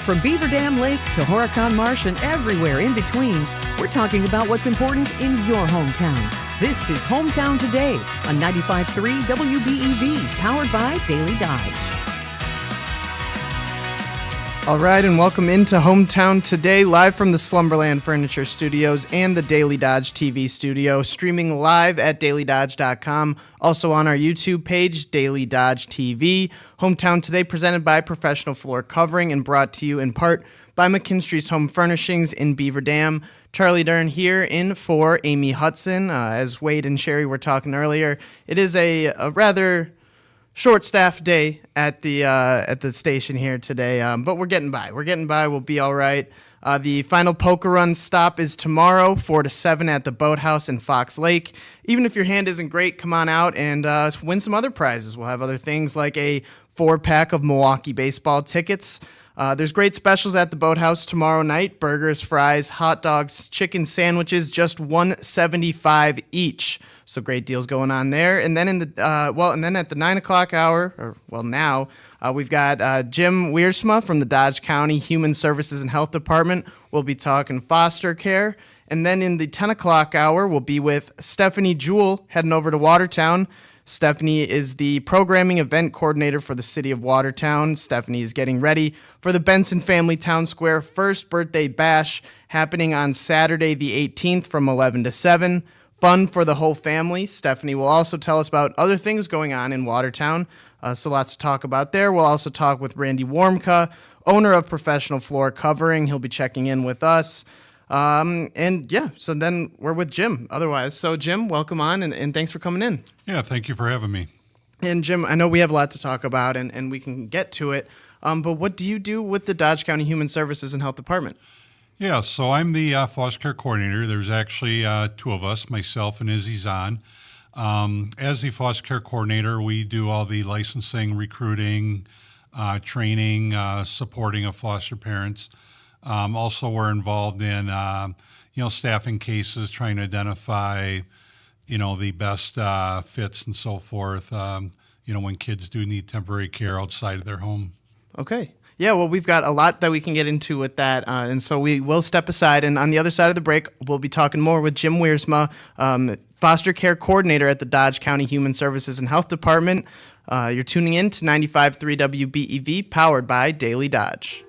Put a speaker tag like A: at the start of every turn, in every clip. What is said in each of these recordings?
A: From Beaver Dam Lake to Horicon Marsh and everywhere in between, we're talking about what's important in your hometown. This is Hometown Today on 95.3 WBEV, powered by Daily Dodge.
B: All right, and welcome into Hometown Today, live from the Slumberland Furniture Studios and the Daily Dodge TV studio, streaming live at dailydodge.com, also on our YouTube page, Daily Dodge TV. Hometown Today presented by Professional Floor Covering and brought to you in part by McKinstry's Home Furnishings in Beaver Dam. Charlie Dern here in for Amy Hudson. As Wade and Sherry were talking earlier, it is a rather short-staffed day at the station here today, but we're getting by. We'll be all right. The final poker run stop is tomorrow, 4 to 7 at the Boathouse in Fox Lake. Even if your hand isn't great, come on out and win some other prizes. We'll have other things like a 4-pack of Milwaukee baseball tickets. There's great specials at the Boathouse tomorrow night: burgers, fries, hot dogs, chicken sandwiches, just $1.75 each. So great deals going on there. And then at the 9 o'clock hour, we've got Jim Wiersma from the Dodge County Human Services and Health Department. We'll be talking foster care. And then in the 10 o'clock hour, we'll be with Stephanie Jewell heading over to Watertown. Stephanie is the programming event coordinator for the city of Watertown. Stephanie is getting ready for the Bentzin Family Town Square first birthday bash happening on Saturday the 18th from 11 to 7. Fun for the whole family. Stephanie will also tell us about other things going on in Watertown, so lots to talk about there. We'll also talk with Randy Warmka, owner of Professional Floor Covering. He'll be checking in with us. So then we're with Jim otherwise. So Jim, welcome on, and thanks for coming in.
C: Yeah, thank you for having me.
B: And Jim, I know we have a lot to talk about, and we can get to it, but what do you do with the Dodge County Human Services and Health Department?
C: Yeah, so I'm the foster care coordinator. There's actually two of us, myself and Izzy Zahn. As the foster care coordinator, we do all the licensing, recruiting, training, supporting of foster parents. Also, we're involved in, staffing cases, trying to identify, the best fits and so forth, when kids do need temporary care outside of their home.
B: Okay. Yeah, well, we've got a lot that we can get into with that, and so we will step aside. And on the other side of the break, we'll be talking more with Jim Wiersma, foster care coordinator at the Dodge County Human Services and Health Department. You're tuning in to 95.3 WBEV, powered by Daily Dodge.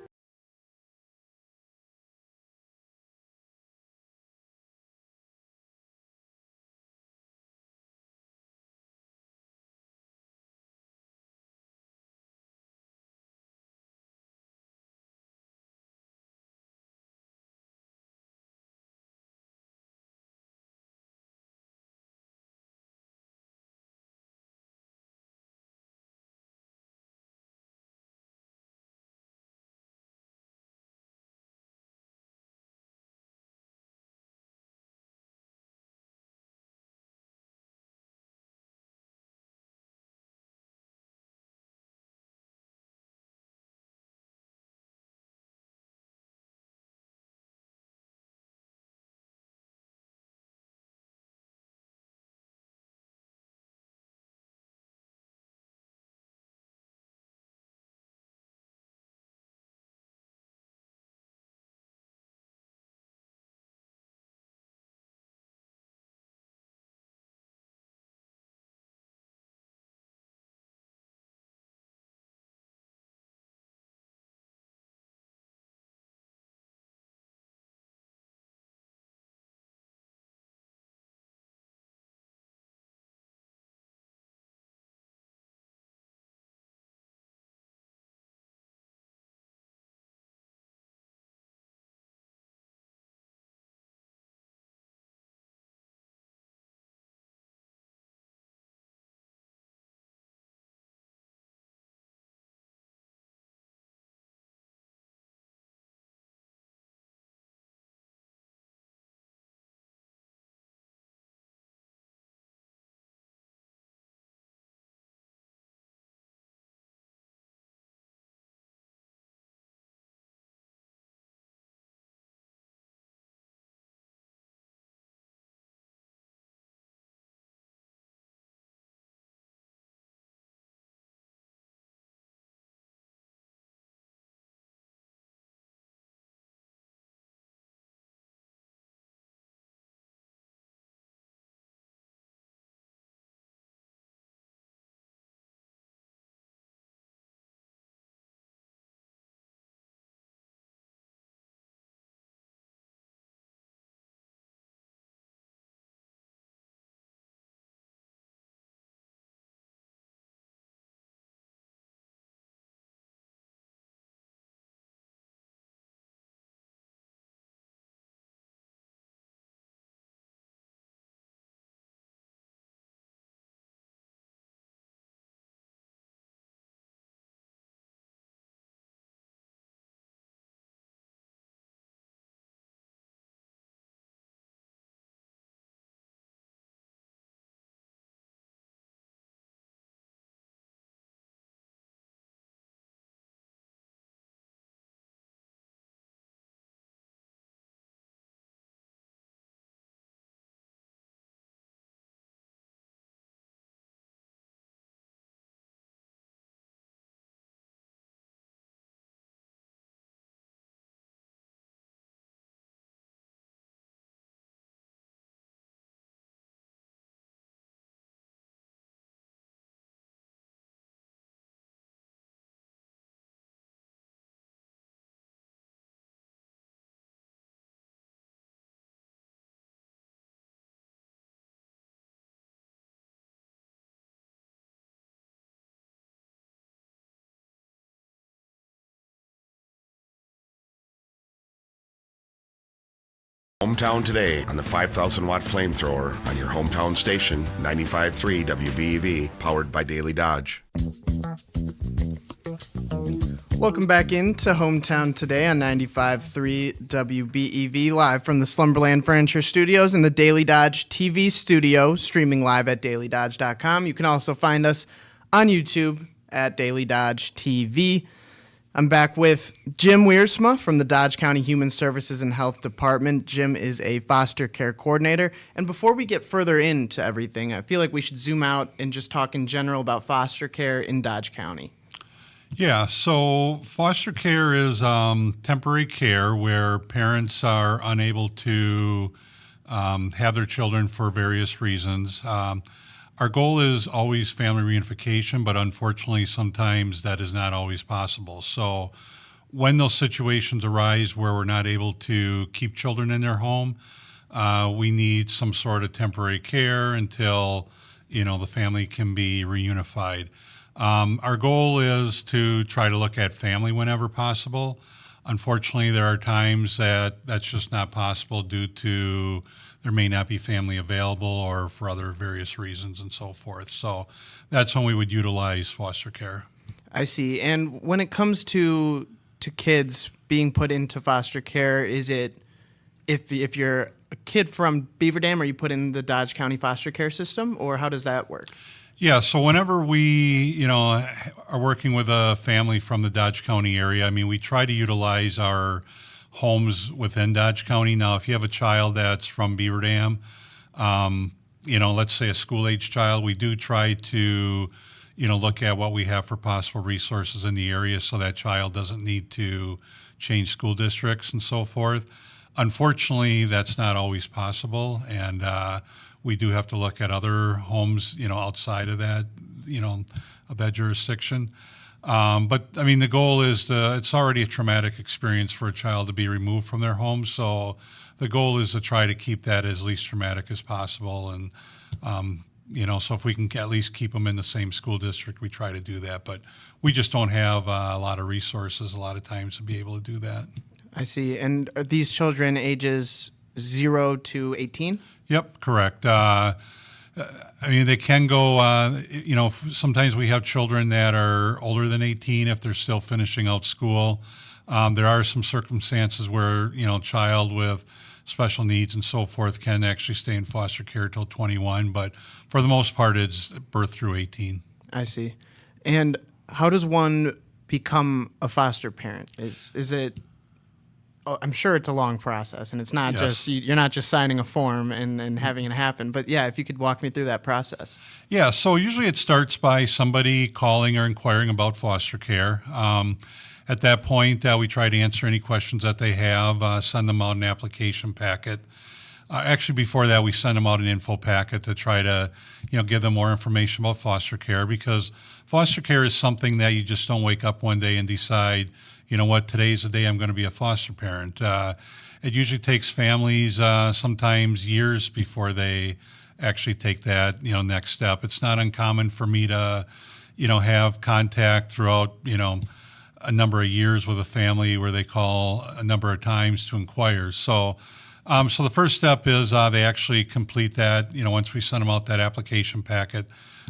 D: Hometown Today on the 5,000 watt flamethrower on your hometown station, 95.3 WBEV, powered by Daily Dodge.
B: Welcome back into Hometown Today on 95.3 WBEV, live from the Slumberland Furniture Studios and the Daily Dodge TV studio, streaming live at dailydodge.com. You can also find us on YouTube at Daily Dodge TV. I'm back with Jim Wiersma from the Dodge County Human Services and Health Department. Jim is a foster care coordinator. And before we get further into everything, I feel like we should zoom out and just talk in general about foster care in Dodge County.
C: Yeah, so foster care is temporary care where parents are unable to have their children for various reasons. Our goal is always family reunification, but unfortunately, sometimes that is not always possible. So when those situations arise where we're not able to keep children in their home, we need some sort of temporary care until, the family can be reunified. Our goal is to try to look at family whenever possible. Unfortunately, there are times that that's just not possible due to there may not be family available or for other various reasons and so forth. So that's when we would utilize foster care.
B: I see. And when it comes to kids being put into foster care, is it if you're a kid from Beaver Dam, are you put in the Dodge County foster care system, or how does that work?
C: Yeah, so whenever we, are working with a family from the Dodge County area, we try to utilize our homes within Dodge County. Now, if you have a child that's from Beaver Dam, let's say a school-age child, we do try to, look at what we have for possible resources in the area so that child doesn't need to change school districts and so forth. Unfortunately, that's not always possible, and we do have to look at other homes, outside of that, of that jurisdiction. But the goal is it's already a traumatic experience for a child to be removed from their home. So the goal is to try to keep that as least traumatic as possible. And, so if we can at least keep them in the same school district, we try to do that. But we just don't have a lot of resources a lot of times to be able to do that.
B: I see. And are these children ages 0 to 18?
C: Yep, correct. They can go, sometimes we have children that are older than 18 if they're still finishing out school. There are some circumstances where, a child with special needs and so forth can actually stay in foster care till 21, but for the most part, it's birth through 18.
B: I see. And how does one become a foster parent? Is it... I'm sure it's a long process, and it's not just you're not just signing a form and having it happen. But yeah, if you could walk me through that process. Yeah,
C: so usually it starts by somebody calling or inquiring about foster care. At that point, we try to answer any questions that they have, send them out an application packet. Actually, before that, we send them out an info packet to try to, give them more information about foster care, because foster care is something that you just don't wake up one day and decide, today's the day I'm going to be a foster parent. It usually takes families sometimes years before they actually take that, next step. It's not uncommon for me to, have contact throughout, a number of years with a family where they call a number of times to inquire. So the first step is they actually complete that, once we send them out that application packet,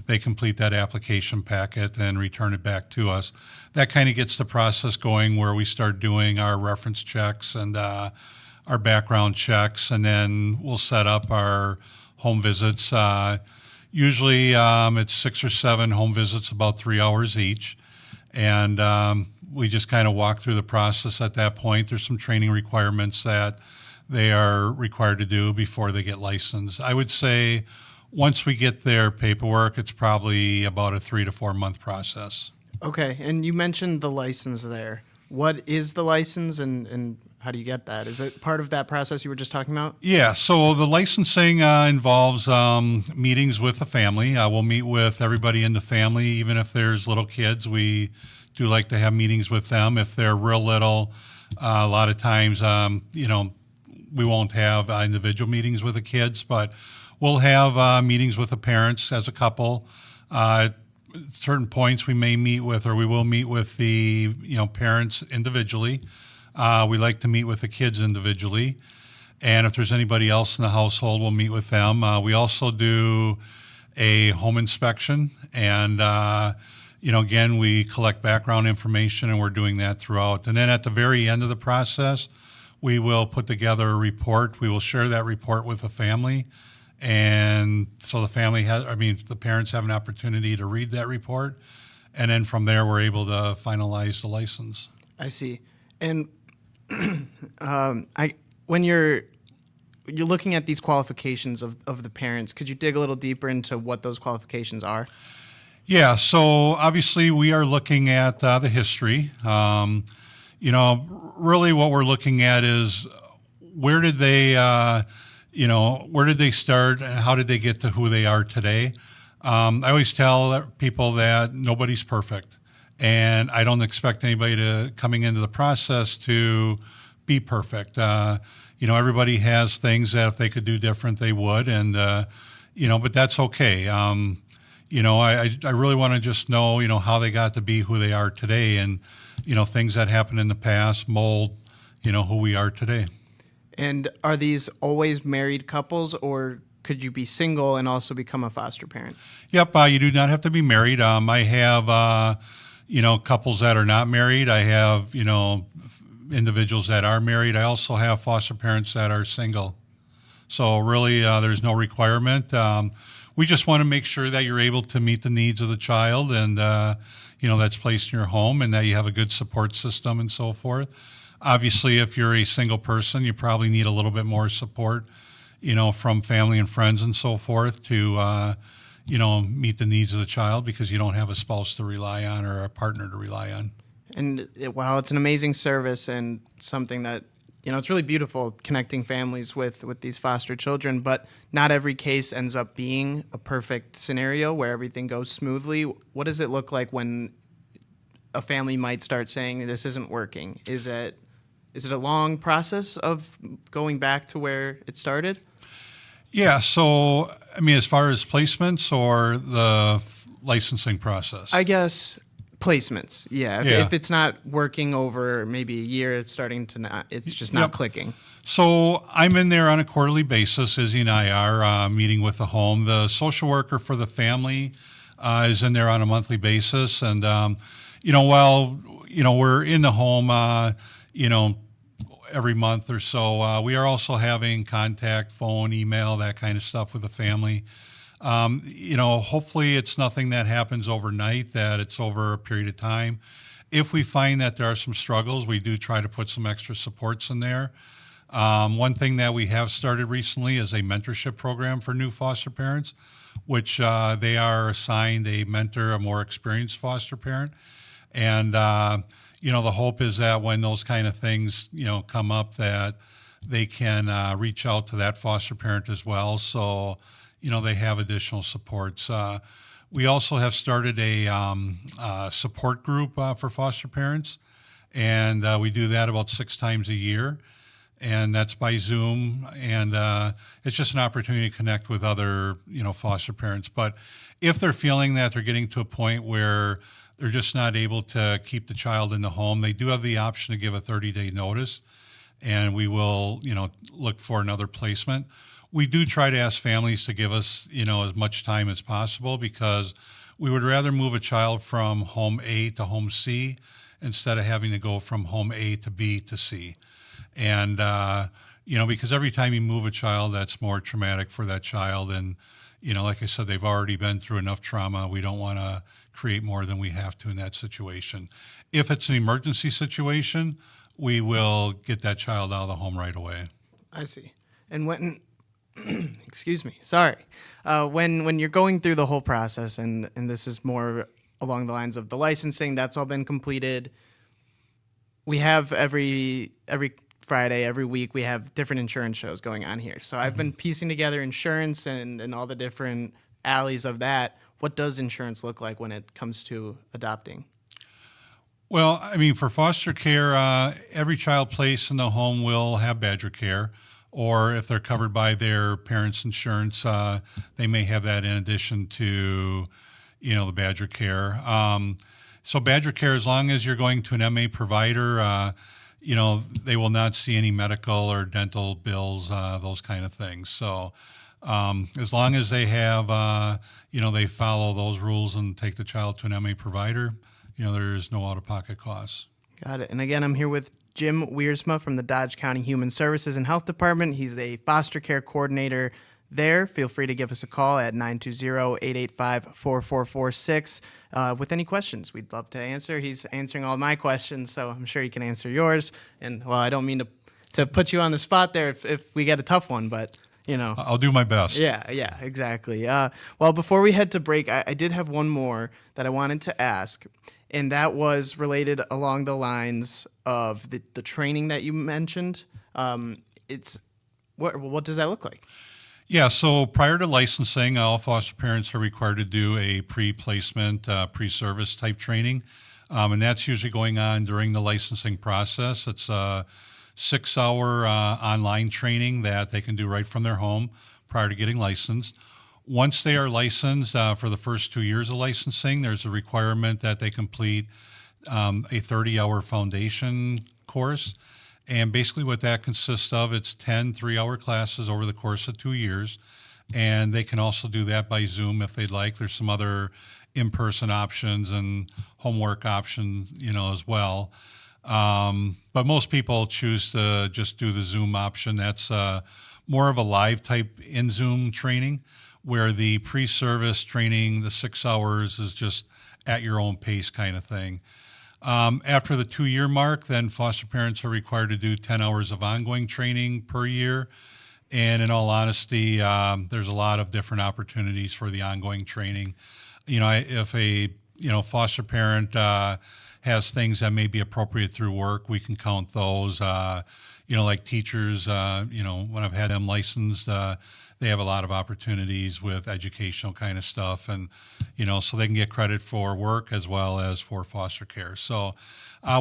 C: they complete that application packet and return it back to us. That kind of gets the process going where we start doing our reference checks and our background checks, and then we'll set up our home visits. Usually it's 6 or 7 home visits, about 3 hours each. And we just kind of walk through the process at that point. There's some training requirements that they are required to do before they get licensed. I would say once we get their paperwork, it's probably about a 3 to 4 month process.
B: Okay, and you mentioned the license there. What is the license, and how do you get that? Is it part of that process you were just talking about?
C: Yeah, so the licensing involves meetings with the family. We'll meet with everybody in the family, even if there's little kids. We do like to have meetings with them. If they're real little, a lot of times, we won't have individual meetings with the kids, but we'll have meetings with the parents as a couple. At certain points we may meet with, or we will meet with the parents individually. We like to meet with the kids individually. And if there's anybody else in the household, we'll meet with them. We also do a home inspection, and again, we collect background information, and we're doing that throughout. And then at the very end of the process, we will put together a report. We will share that report with the family, and so the parents have an opportunity to read that report, and then from there, we're able to finalize the license.
B: I see. And when you're looking at these qualifications of the parents, could you dig a little deeper into what those qualifications are?
C: Yeah, so obviously we are looking at the history. Really what we're looking at is where did they start and how did they get to who they are today? I always tell people that nobody's perfect, and I don't expect anybody coming into the process to be perfect. Everybody has things that if they could do different, they would, and but that's okay. I really want to just know, how they got to be who they are today, and things that happened in the past mold, who we are today.
B: And are these always married couples, or could you be single and also become a foster parent?
C: Yep, you do not have to be married. I have, couples that are not married. I have, individuals that are married. I also have foster parents that are single. So really, there's no requirement. We just want to make sure that you're able to meet the needs of the child, and that's placed in your home, and that you have a good support system and so forth. Obviously, if you're a single person, you probably need a little bit more support, from family and friends and so forth to, meet the needs of the child, because you don't have a spouse to rely on or a partner to rely on.
B: And while it's an amazing service and something that, it's really beautiful connecting families with these foster children, but not every case ends up being a perfect scenario where everything goes smoothly. What does it look like when a family might start saying this isn't working? Is it a long process of going back to where it started? Yeah,
C: so, as far as placements or the licensing process?
B: I guess placements, yeah. If it's not working over maybe a year, it's just not clicking.
C: So I'm in there on a quarterly basis. Izzy and I are meeting with the home. The social worker for the family is in there on a monthly basis. And, while, we're in the home, every month or so, we are also having contact, phone, email, that kind of stuff with the family. Hopefully it's nothing that happens overnight, that it's over a period of time. If we find that there are some struggles, we do try to put some extra supports in there. One thing that we have started recently is a mentorship program for new foster parents, which they are assigned a mentor, a more experienced foster parent. And, the hope is that when those kind of things, come up, that they can reach out to that foster parent as well. So, they have additional supports. We also have started a support group for foster parents, and we do that about 6 times a year, and that's by Zoom, and it's just an opportunity to connect with other, foster parents. But if they're feeling that they're getting to a point where they're just not able to keep the child in the home, they do have the option to give a 30-day notice, and we will, look for another placement. We do try to ask families to give us, as much time as possible, because we would rather move a child from home A to home C instead of having to go from home A to B to C. And, because every time you move a child, that's more traumatic for that child. And, like I said, they've already been through enough trauma. We don't want to create more than we have to in that situation. If it's an emergency situation, we will get that child out of the home right away.
B: I see. And when... excuse me, sorry. When you're going through the whole process, and this is more along the lines of the licensing, that's all been completed. We have every Friday, every week, we have different insurance shows going on here. So I've been piecing together insurance and all the different alleys of that. What does insurance look like when it comes to adopting?
C: Well, for foster care, every child placed in the home will have Badger Care. Or if they're covered by their parents' insurance, they may have that in addition to, the Badger Care. So Badger Care, as long as you're going to an MA provider, they will not see any medical or dental bills, those kind of things. So as long as they have, they follow those rules and take the child to an MA provider, there is no out-of-pocket costs.
B: Got it. And again, I'm here with Jim Wiersma from the Dodge County Human Services and Health Department. He's a foster care coordinator there. Feel free to give us a call at 920-885-4446 with any questions we'd love to answer. He's answering all my questions, so I'm sure he can answer yours. And, well, I don't mean to put you on the spot there if we get a tough one, but,
C: I'll do my best.
B: Yeah, exactly. Well, before we head to break, I did have one more that I wanted to ask, and that was related along the lines of the training that you mentioned. What does that look like?
C: Yeah, so prior to licensing, all foster parents are required to do a pre-placement, pre-service type training, and that's usually going on during the licensing process. It's a 6-hour online training that they can do right from their home prior to getting licensed. Once they are licensed, for the first 2 years of licensing, there's a requirement that they complete a 30-hour foundation course. And basically what that consists of, it's 10 3-hour classes over the course of 2 years. And they can also do that by Zoom if they'd like. There's some other in-person options and homework options, as well. But most people choose to just do the Zoom option. That's more of a live type in Zoom training, where the pre-service training, the 6 hours, is just at your own pace kind of thing. After the 2-year mark, then foster parents are required to do 10 hours of ongoing training per year. And in all honesty, there's a lot of different opportunities for the ongoing training. If a foster parent has things that may be appropriate through work, we can count those. Like teachers, when I've had them licensed, they have a lot of opportunities with educational kind of stuff, and so they can get credit for work as well as for foster care. So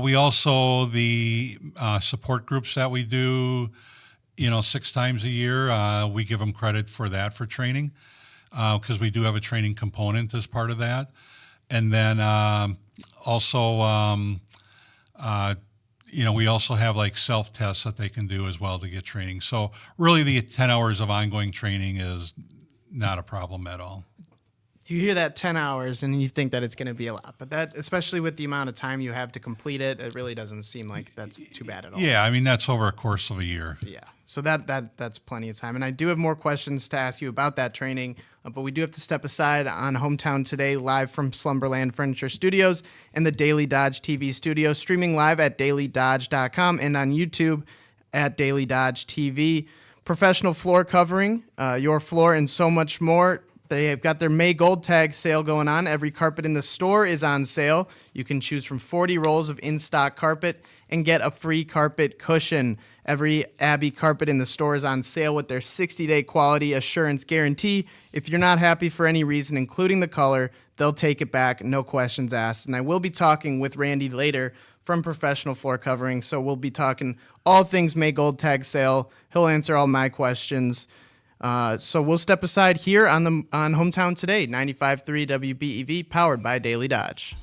C: we also, the support groups that we do 6 times a year, we give them credit for that for training, because we do have a training component as part of that. And then also we also have like self-tests that they can do as well to get training. So really the 10 hours of ongoing training is not a problem at all.
B: You hear that 10 hours and you think that it's going to be a lot, but that, especially with the amount of time you have to complete it, it really doesn't seem like that's too bad at all.
C: Yeah, I mean, that's over a course of a year.
B: Yeah, so that's plenty of time. And I do have more questions to ask you about that training, but we do have to step aside on Hometown Today, live from Slumberland Furniture Studios and the Daily Dodge TV studio, streaming live at dailydodge.com and on YouTube at Daily Dodge TV. Professional floor covering, your floor, and so much more. They have got their May Gold Tag sale going on. Every carpet in the store is on sale. You can choose from 40 rolls of in-stock carpet and get a free carpet cushion. Every Abbey carpet in the store is on sale with their 60-day quality assurance guarantee. If you're not happy for any reason, including the color, they'll take it back, no questions asked. And I will be talking with Randy later from Professional Floor Covering, so we'll be talking all things May Gold Tag sale. He'll answer all my questions. So we'll step aside here on Hometown Today, 95.3 WBEV, powered by Daily Dodge.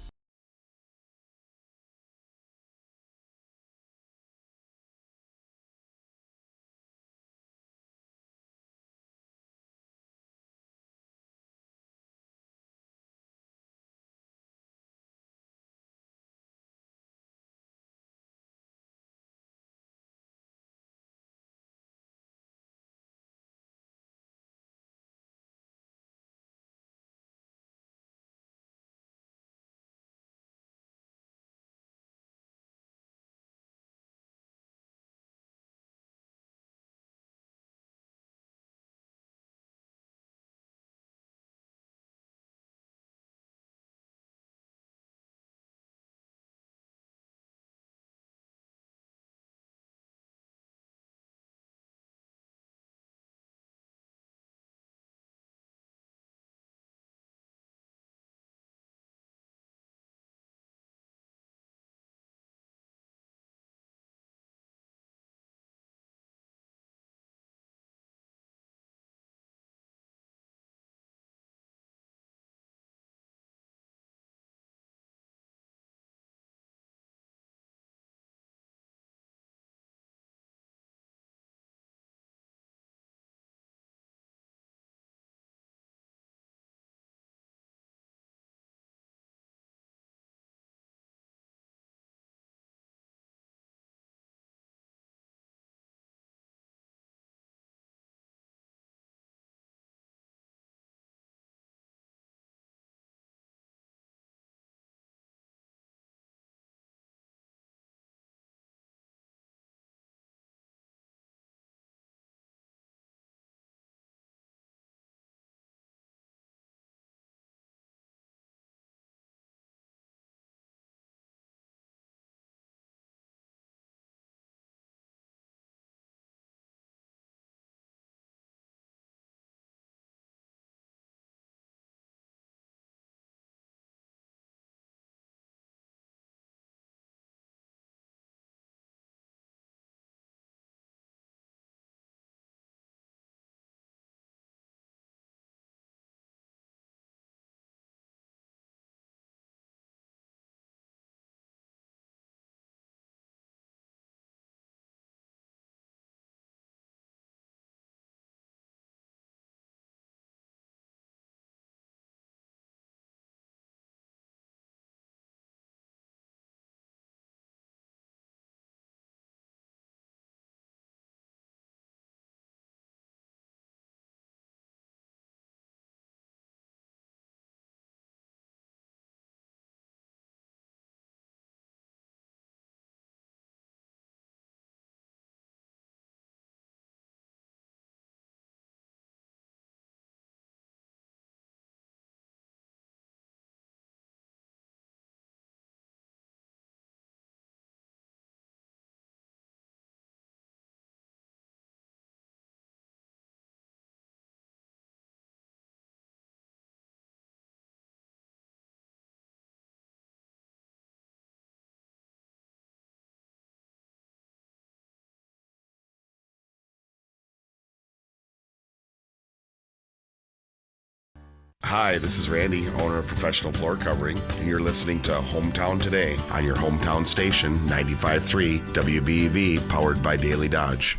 D: Hi, this is Randy, owner of Professional Floor Covering, and you're listening to Hometown Today on your hometown station, 95.3 WBEV, powered by Daily Dodge.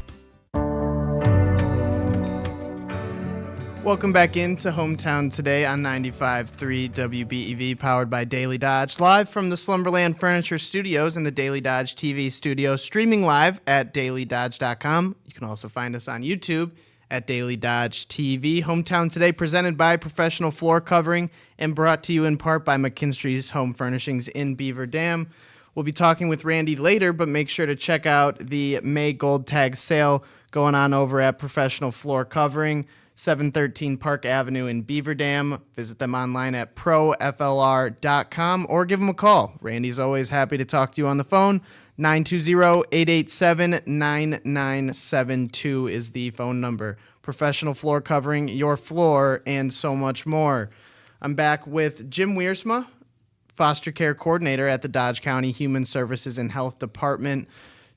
B: Welcome back into Hometown Today on 95.3 WBEV, powered by Daily Dodge, live from the Slumberland Furniture Studios and the Daily Dodge TV studio, streaming live at dailydodge.com. You can also find us on YouTube at Daily Dodge TV. Hometown Today presented by Professional Floor Covering and brought to you in part by McKinstry's Home Furnishings in Beaver Dam. We'll be talking with Randy later, but make sure to check out the May Gold Tag sale going on over at Professional Floor Covering, 713 Park Avenue in Beaver Dam. Visit them online at proflr.com or give them a call. Randy's always happy to talk to you on the phone. 920-887-9972 is the phone number. Professional Floor Covering, your floor, and so much more. I'm back with Jim Wiersma, foster care coordinator at the Dodge County Human Services and Health Department.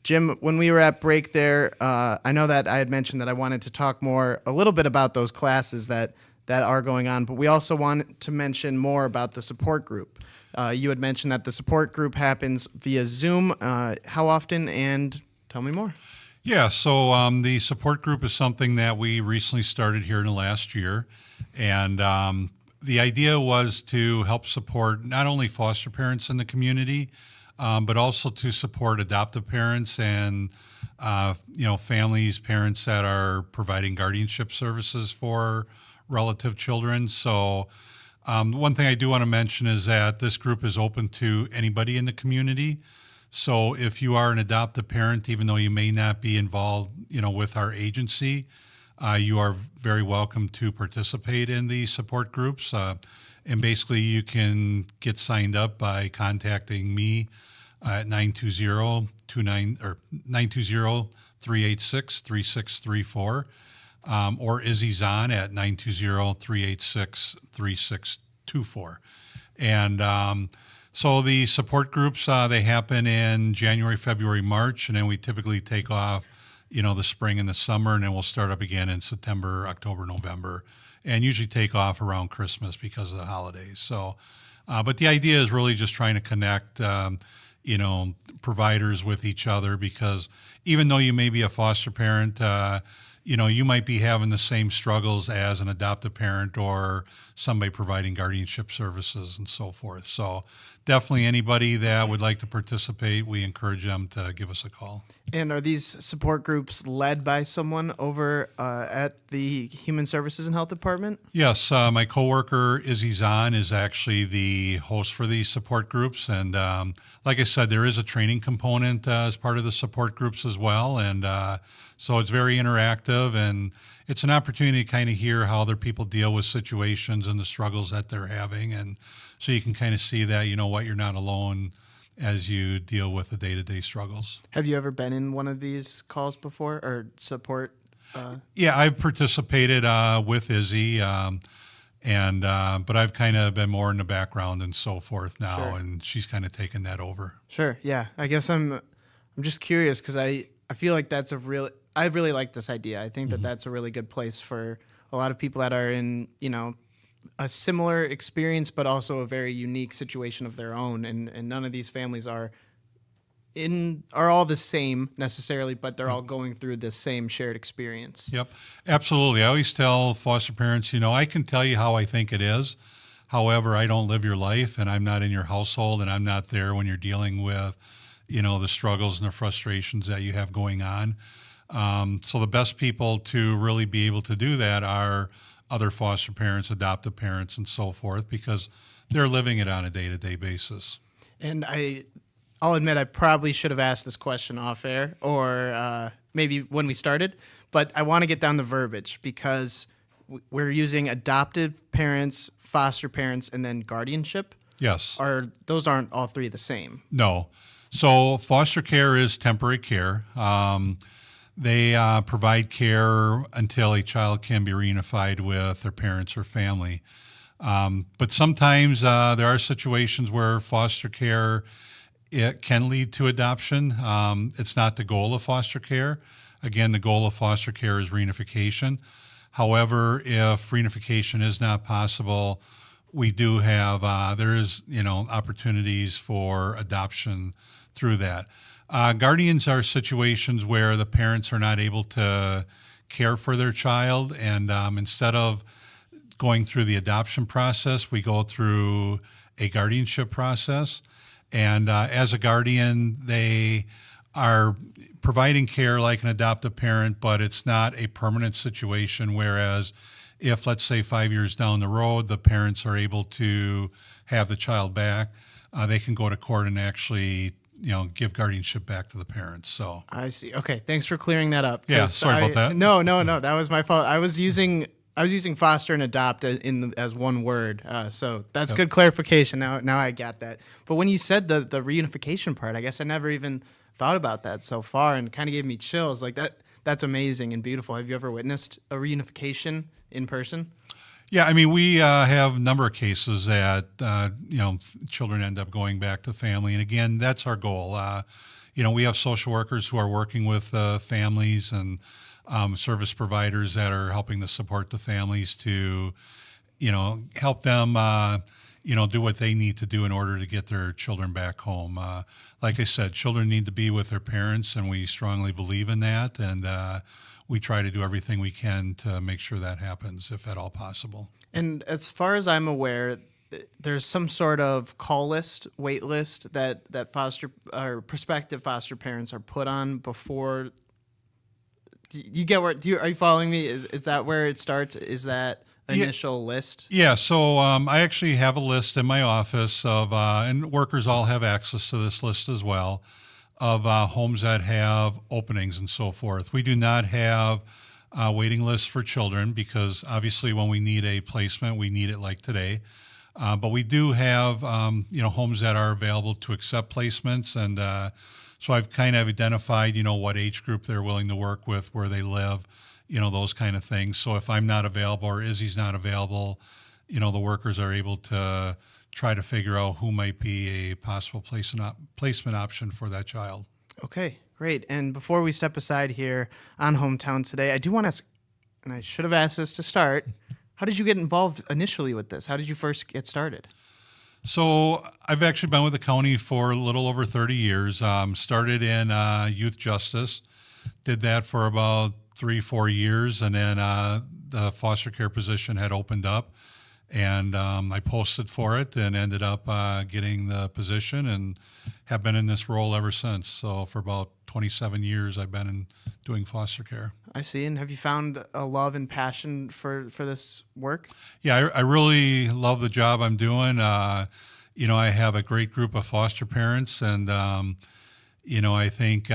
B: Jim, when we were at break there, I know that I had mentioned that I wanted to talk a little bit about those classes that are going on, but we also want to mention more about the support group. You had mentioned that the support group happens via Zoom. How often? And tell me more.
C: Yeah, so the support group is something that we recently started here in the last year. And the idea was to help support not only foster parents in the community, but also to support adoptive parents and, families, parents that are providing guardianship services for relative children. So one thing I do want to mention is that this group is open to anybody in the community. So if you are an adoptive parent, even though you may not be involved, with our agency, you are very welcome to participate in the support groups. And basically you can get signed up by contacting me at 920-386-3634, or Izzy Zahn at 920-386-3624. And so the support groups, they happen in January, February, March, and then we typically take off, the spring and the summer, and then we'll start up again in September, October, November, and usually take off around Christmas because of the holidays. So, but the idea is really just trying to connect, providers with each other, because even though you may be a foster parent, you might be having the same struggles as an adoptive parent or somebody providing guardianship services and so forth. So definitely anybody that would like to participate, we encourage them to give us a call.
B: And are these support groups led by someone over at the Human Services and Health Department?
C: Yes, my coworker Izzy Zahn is actually the host for these support groups. And like I said, there is a training component as part of the support groups as well. And so it's very interactive, and it's an opportunity to kind of hear how other people deal with situations and the struggles that they're having. And so you can kind of see that, you're not alone as you deal with the day-to-day struggles.
B: Have you ever been in one of these calls before, or support?
C: Yeah, I've participated with Izzy, but I've kind of been more in the background and so forth now,
B: Sure.
C: And she's kind of taken that over.
B: Sure. Yeah. I guess I'm just curious because I feel like I really like this idea. I think that that's a really good place for a lot of people that are in, a similar experience, but also a very unique situation of their own. And none of these families are all the same necessarily, but they're all going through the same shared experience.
C: Yep, absolutely. I always tell foster parents, I can tell you how I think it is. However, I don't live your life, and I'm not in your household, and I'm not there when you're dealing with, the struggles and the frustrations that you have going on. So the best people to really be able to do that are other foster parents, adoptive parents, and so forth, because they're living it on a day-to-day basis.
B: And I'll admit I probably should have asked this question off air or maybe when we started, but I want to get down the verbiage because we're using adoptive parents, foster parents, and then guardianship.
C: Yes.
B: Those aren't all three the same?
C: No. So foster care is temporary care. They provide care until a child can be reunified with their parents or family. But sometimes there are situations where foster care, it can lead to adoption. It's not the goal of foster care. Again, the goal of foster care is reunification. However, if reunification is not possible, we do have there is opportunities for adoption through that. Guardians are situations where the parents are not able to care for their child, and instead of going through the adoption process, we go through a guardianship process. And as a guardian, they are providing care like an adoptive parent, but it's not a permanent situation. Whereas if, let's say, 5 years down the road, the parents are able to have the child back, they can go to court and actually give guardianship back to the parents. So
B: I see. Okay, thanks for clearing that up.
C: Yeah, sorry about that.
B: No, that was my fault. I was using foster and adopt as one word. So that's good clarification. Now I got that. But when you said the reunification part, I guess I never even thought about that so far, and kind of gave me chills. Like that's amazing and beautiful. Have you ever witnessed a reunification in person?
C: Yeah, I mean, we have a number of cases that children end up going back to family, and again, that's our goal. We have social workers who are working with families and service providers that are helping to support the families to, help them, do what they need to do in order to get their children back home. Like I said, children need to be with their parents, and we strongly believe in that. And we try to do everything we can to make sure that happens, if at all possible.
B: And as far as I'm aware, there's some sort of call list, wait list that foster or prospective foster parents are put on before. You get where? Are you following me? Is that where it starts? Is that initial list?
C: Yeah. So I actually have a list in my office of, and workers all have access to this list as well, of homes that have openings and so forth. We do not have waiting lists for children because obviously when we need a placement, we need it like today. But we do have, homes that are available to accept placements. And so I've kind of identified, what age group they're willing to work with, where they live, those kind of things. So if I'm not available or Izzy's not available, the workers are able to try to figure out who might be a possible placement option for that child.
B: Okay, great. And before we step aside here on Hometown Today, I do want to ask, and I should have asked this to start, how did you get involved initially with this? How did you first get started?
C: So I've actually been with the county for a little over 30 years. Started in youth justice, did that for about 3-4 years, and then the foster care position had opened up. And I posted for it and ended up getting the position and have been in this role ever since. So for about 27 years, I've been doing foster care.
B: I see. And have you found a love and passion for this work?
C: Yeah, I really love the job I'm doing. I have a great group of foster parents, and, I think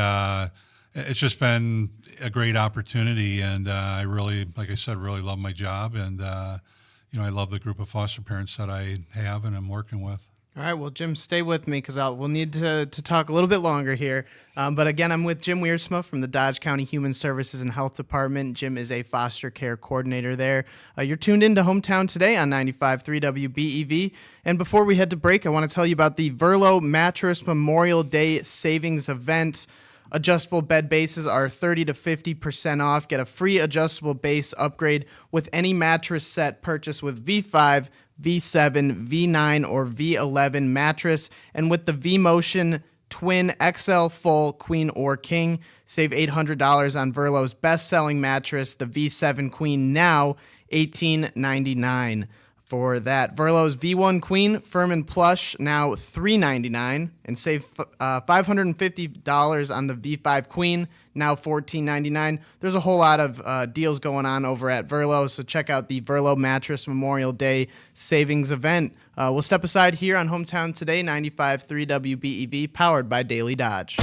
C: it's just been a great opportunity. And I really, like I said, really love my job. And, I love the group of foster parents that I have and I'm working with.
B: All right, well, Jim, stay with me because we'll need to talk a little bit longer here. But again, I'm with Jim Wiersma from the Dodge County Human Services and Health Department. Jim is a foster care coordinator there. You're tuned into Hometown Today on 95.3 WBEV. And before we head to break, I want to tell you about the Verlo Mattress Memorial Day Savings Event. Adjustable bed bases are 30 to 50% off. Get a free adjustable base upgrade with any mattress set purchased with V5, V7, V9, or V11 mattress. And with the V-Motion Twin XL Full Queen or King, save $800 on Verlo's best-selling mattress, the V7 Queen, now $1899. For that, Verlo's V1 Queen Firm and Plush, now $399, and save $550 on the V5 Queen, now $1499. There's a whole lot of deals going on over at Verlo, so check out the Verlo Mattress Memorial Day Savings Event. We'll step aside here on Hometown Today, 95.3 WBEV, powered by Daily Dodge.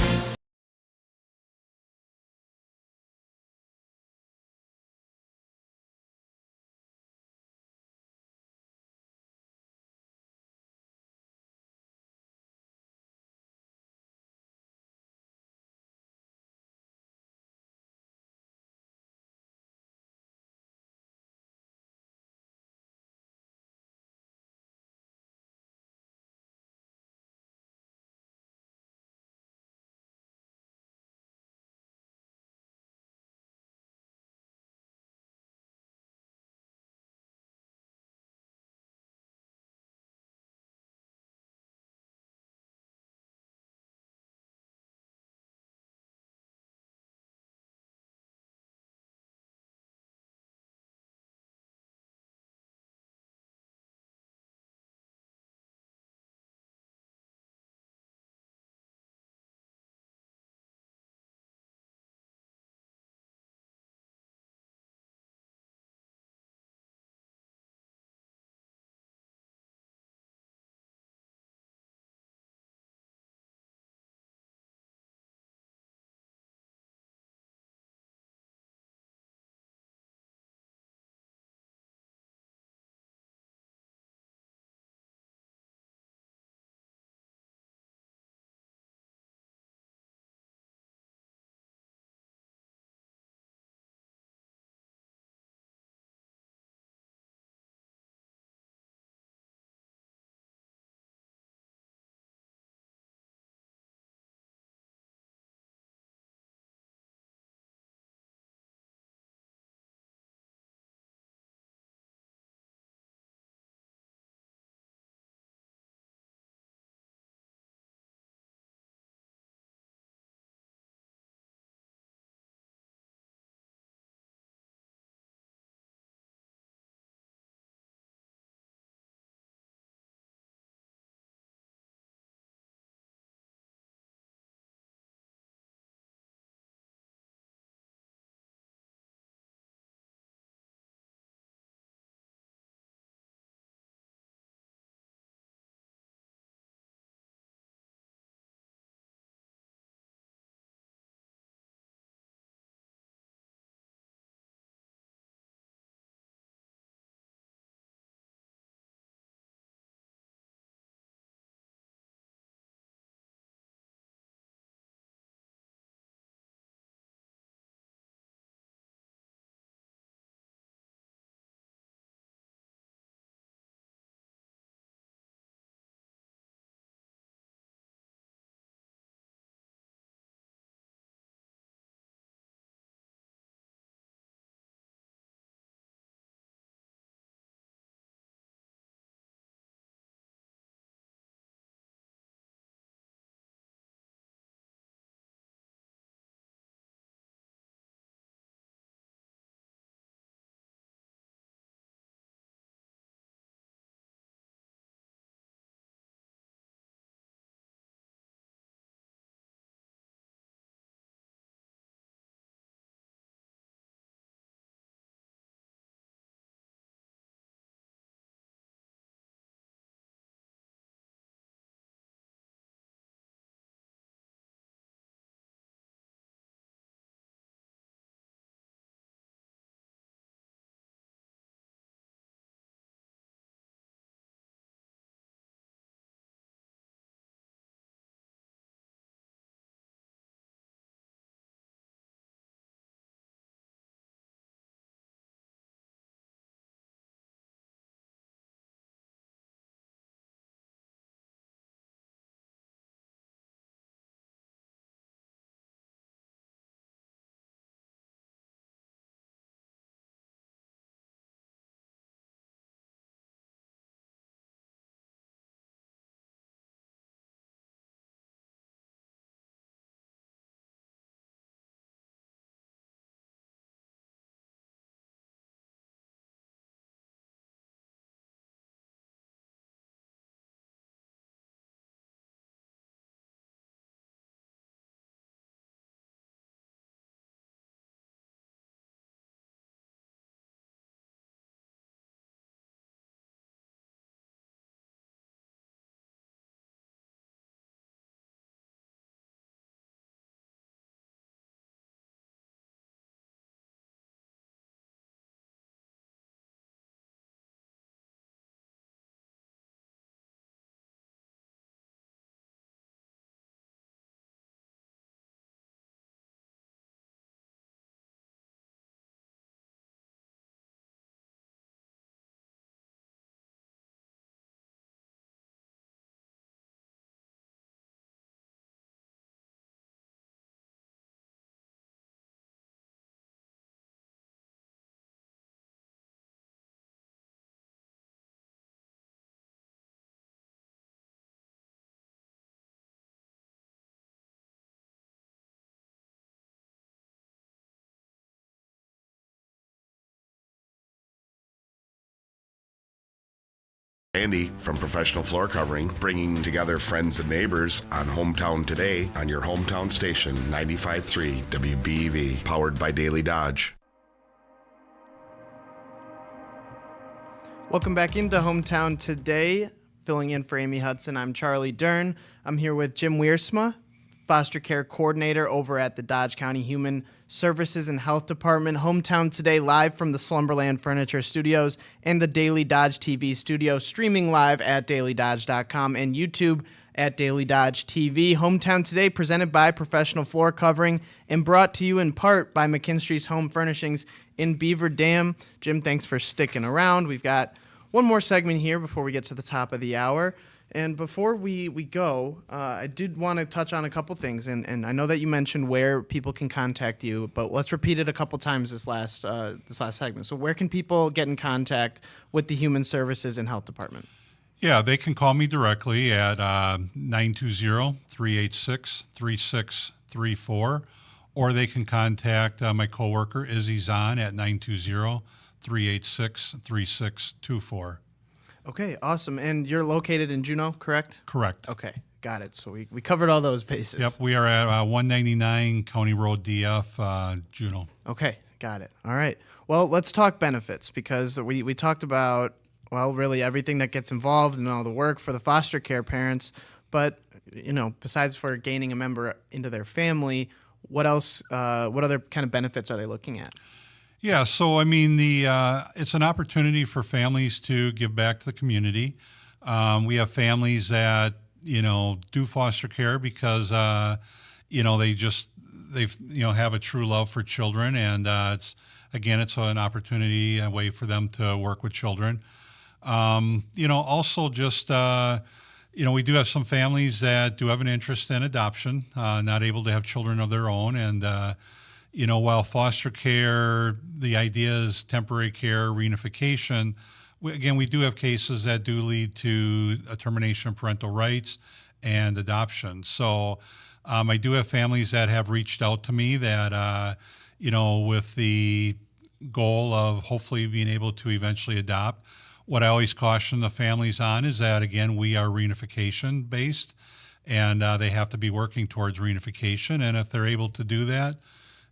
D: Andy from Professional Floor Covering, bringing together friends and neighbors on Hometown Today on your hometown station, 95.3 WBEV, powered by Daily Dodge.
B: Welcome back into Hometown Today. Filling in for Amy Hudson, I'm Charlie Dern. I'm here with Jim Wiersma, foster care coordinator over at the Dodge County Human Services and Health Department. Hometown Today, live from the Slumberland Furniture Studios and the Daily Dodge TV studio, streaming live at dailydodge.com and YouTube at Daily Dodge TV. Hometown Today, presented by Professional Floor Covering and brought to you in part by McKinstry's Home Furnishings in Beaver Dam. Jim, thanks for sticking around. We've got one more segment here before we get to the top of the hour. And before we go, I did want to touch on a couple things. And I know that you mentioned where people can contact you, but let's repeat it a couple times this last segment. So where can people get in contact with the Human Services and Health Department?
C: Yeah, they can call me directly at 920-386-3634, or they can contact my coworker, Izzy Zahn, at 920-386-3624.
B: Okay, awesome. And you're located in Juneau, correct?
C: Correct.
B: Okay, got it. So we covered all those bases.
C: Yep, we are at 199 County Road DF, Juneau.
B: Okay, got it. All right. Well, let's talk benefits, because we talked about, well, really everything that gets involved and all the work for the foster care parents. But, you know, besides for gaining a member into their family, what else, what other kind of benefits are they looking at?
C: Yeah, so I mean, it's an opportunity for families to give back to the community. We have families that, you know, do foster care because, you know, they have a true love for children, and it's an opportunity, a way for them to work with children. You know, also just, you know, we do have some families that do have an interest in adoption, not able to have children of their own, and you know, while foster care, the idea is temporary care, reunification, we do have cases that do lead to a termination of parental rights and adoption. So I do have families that have reached out to me that, you know, with the goal of hopefully being able to eventually adopt. What I always caution the families on is that, again, we are reunification based, and they have to be working towards reunification. And if they're able to do that,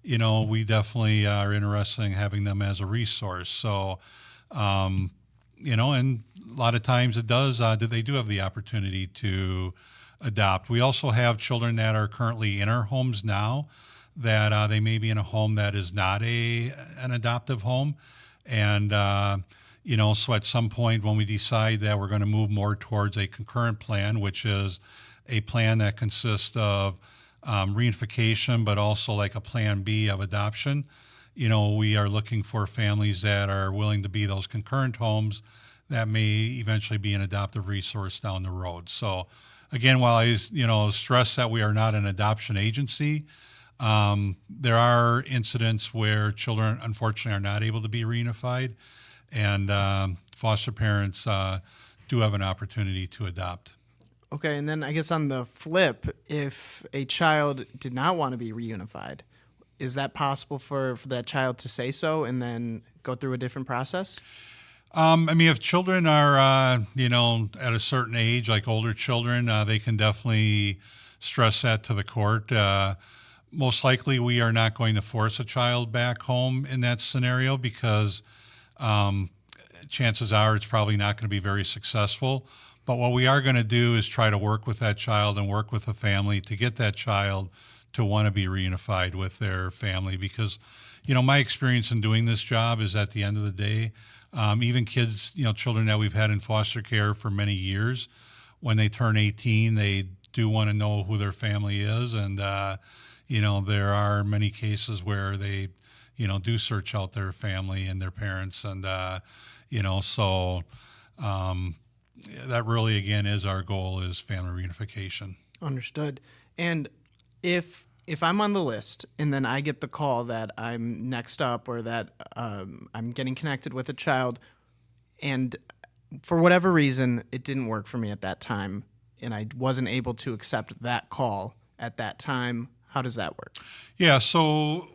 C: you know, we definitely are interested in having them as a resource. So, you know, and a lot of times it does, they do have the opportunity to adopt. We also have children that are currently in our homes now that they may be in a home that is not an adoptive home. And, you know, so at some point when we decide that we're going to move more towards a concurrent plan, which is a plan that consists of reunification, but also like a plan B of adoption. You know, we are looking for families that are willing to be those concurrent homes that may eventually be an adoptive resource down the road. So again, while I, you know, stress that we are not an adoption agency, there are incidents where children unfortunately are not able to be reunified, and foster parents do have an opportunity to adopt.
B: Okay, and then I guess on the flip, if a child did not want to be reunified, is that possible for that child to say so and then go through a different process?
C: I mean, if children are, you know, at a certain age, like older children, they can definitely stress that to the court. Most likely, we are not going to force a child back home in that scenario because chances are it's probably not going to be very successful. But what we are going to do is try to work with that child and work with the family to get that child to want to be reunified with their family. Because, you know, my experience in doing this job is at the end of the day, even kids, you know, children that we've had in foster care for many years, when they turn 18, they do want to know who their family is. And, you know, there are many cases where they, you know, do search out their family and their parents. And, you know, so that really, again, is our goal, is family reunification.
B: Understood. And if I'm on the list and then I get the call that I'm next up, or that I'm getting connected with a child, and for whatever reason it didn't work for me at that time, and I wasn't able to accept that call at that time, how does that work?
C: Yeah, so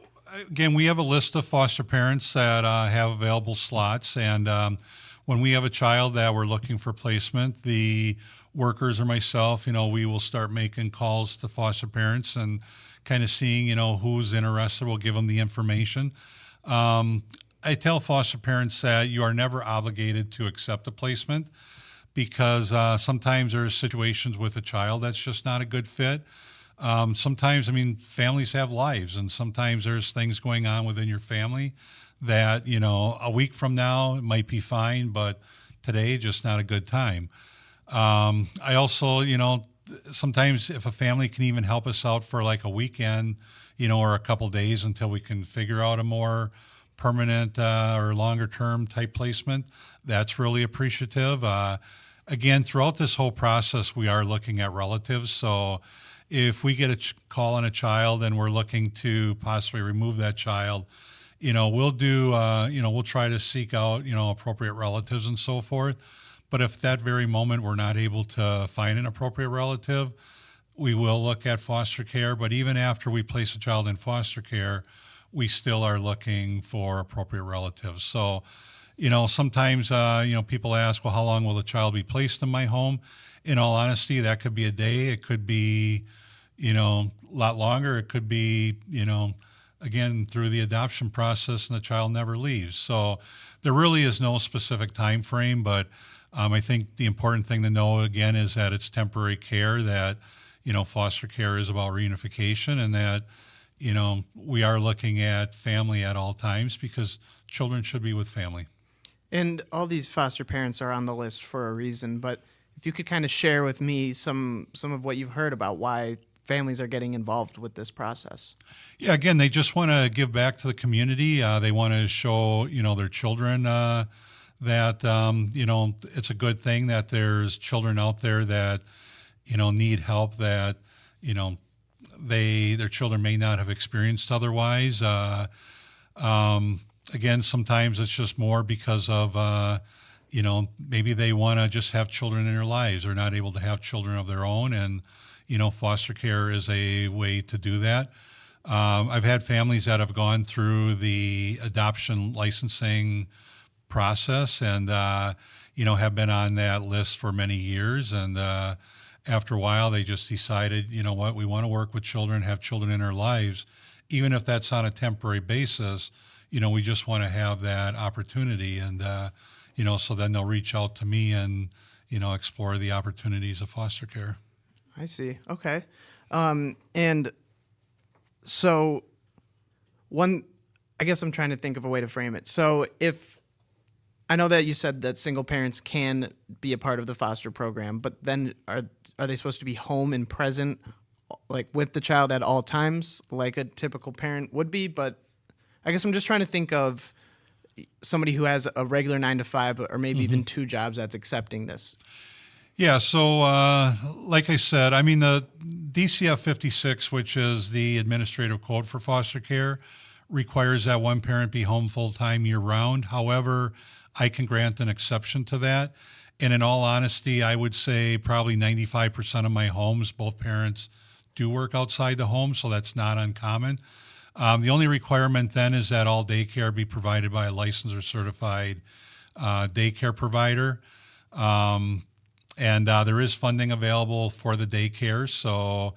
C: again, we have a list of foster parents that have available slots, and when we have a child that we're looking for placement, the workers or myself, we will start making calls to foster parents and kind of seeing, who's interested. We'll give them the information. I tell foster parents that you are never obligated to accept a placement because sometimes there's situations with a child that's just not a good fit. Sometimes, families have lives, and sometimes there's things going on within your family that, a week from now it might be fine, but today just not a good time. I also, sometimes if a family can even help us out for like a weekend, or a couple days until we can figure out a more permanent or longer term type placement, that's really appreciative. Again, throughout this whole process, we are looking at relatives. So if we get a call on a child and we're looking to possibly remove that child, we'll do, we'll try to seek out, appropriate relatives and so forth. But if that very moment we're not able to find an appropriate relative, we will look at foster care. But even after we place a child in foster care, we still are looking for appropriate relatives. So, sometimes, people ask, well, how long will the child be placed in my home? In all honesty, that could be a day. It could be, a lot longer. It could be, again, through the adoption process and the child never leaves. So there really is no specific time frame, but I think the important thing to know, again, is that it's temporary care, that, foster care is about reunification, and that, we are looking at family at all times because children should be with family.
B: And all these foster parents are on the list for a reason, but if you could kind of share with me some of what you've heard about why families are getting involved with this process.
C: Yeah, again, they just want to give back to the community. They want to show, their children that, it's a good thing that there's children out there that, need help that, their children may not have experienced otherwise. Again, sometimes it's just more because of, maybe they want to just have children in their lives. They're not able to have children of their own, and, foster care is a way to do that. I've had families that have gone through the adoption licensing process and, have been on that list for many years. And after a while, they just decided, we want to work with children, have children in our lives, even if that's on a temporary basis. We just want to have that opportunity. And, so then they'll reach out to me and, explore the opportunities of foster care.
B: I see. Okay. And so I guess I'm trying to think of a way to frame it. So I know that you said that single parents can be a part of the foster program, but then are they supposed to be home and present, like with the child at all times, like a typical parent would be? But I guess I'm just trying to think of somebody who has a regular 9-to-5 or maybe even two jobs that's accepting this.
C: Yeah, so like I said, the DCF 56, which is the administrative code for foster care, requires that one parent be home full-time year-round. However, I can grant an exception to that. And in all honesty, I would say probably 95% of my homes, both parents do work outside the home, so that's not uncommon. The only requirement then is that all daycare be provided by a licensed or certified daycare provider. And there is funding available for the daycare. So,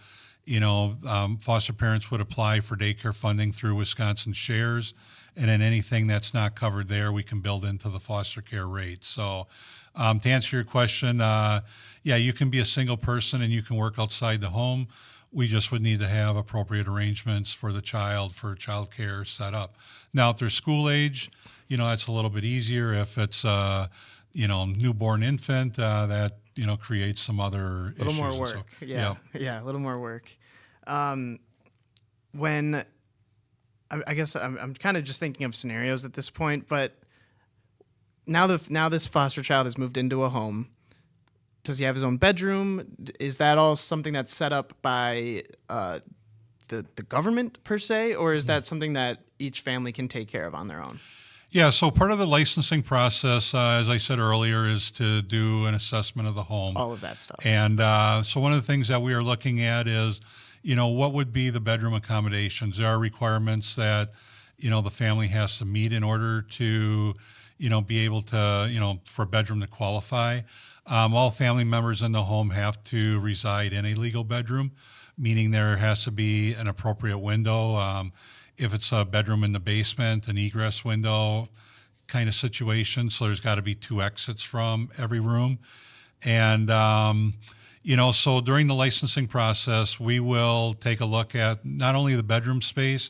C: foster parents would apply for daycare funding through Wisconsin Shares. And then anything that's not covered there, we can build into the foster care rate. So to answer your question, you can be a single person and you can work outside the home. We just would need to have appropriate arrangements for the child, for child care set up. Now, if they're school age, that's a little bit easier. If it's newborn infant, that creates some other issues.
B: A little more work.
C: So,
B: yeah, a little more work. When I guess I'm kind of just thinking of scenarios at this point, but now this foster child has moved into a home. Does he have his own bedroom? Is that all something that's set up by the government per se, or is that something that each family can take care of on their own?
C: Yeah, so part of the licensing process, as I said earlier, is to do an assessment of the home.
B: All of that stuff.
C: And so one of the things that we are looking at is, what would be the bedroom accommodations? There are requirements that, the family has to meet in order to, be able to, for a bedroom to qualify. All family members in the home have to reside in a legal bedroom, meaning there has to be an appropriate window. If it's a bedroom in the basement, an egress window kind of situation. So there's got to be 2 exits from every room. And, so during the licensing process, we will take a look at not only the bedroom space,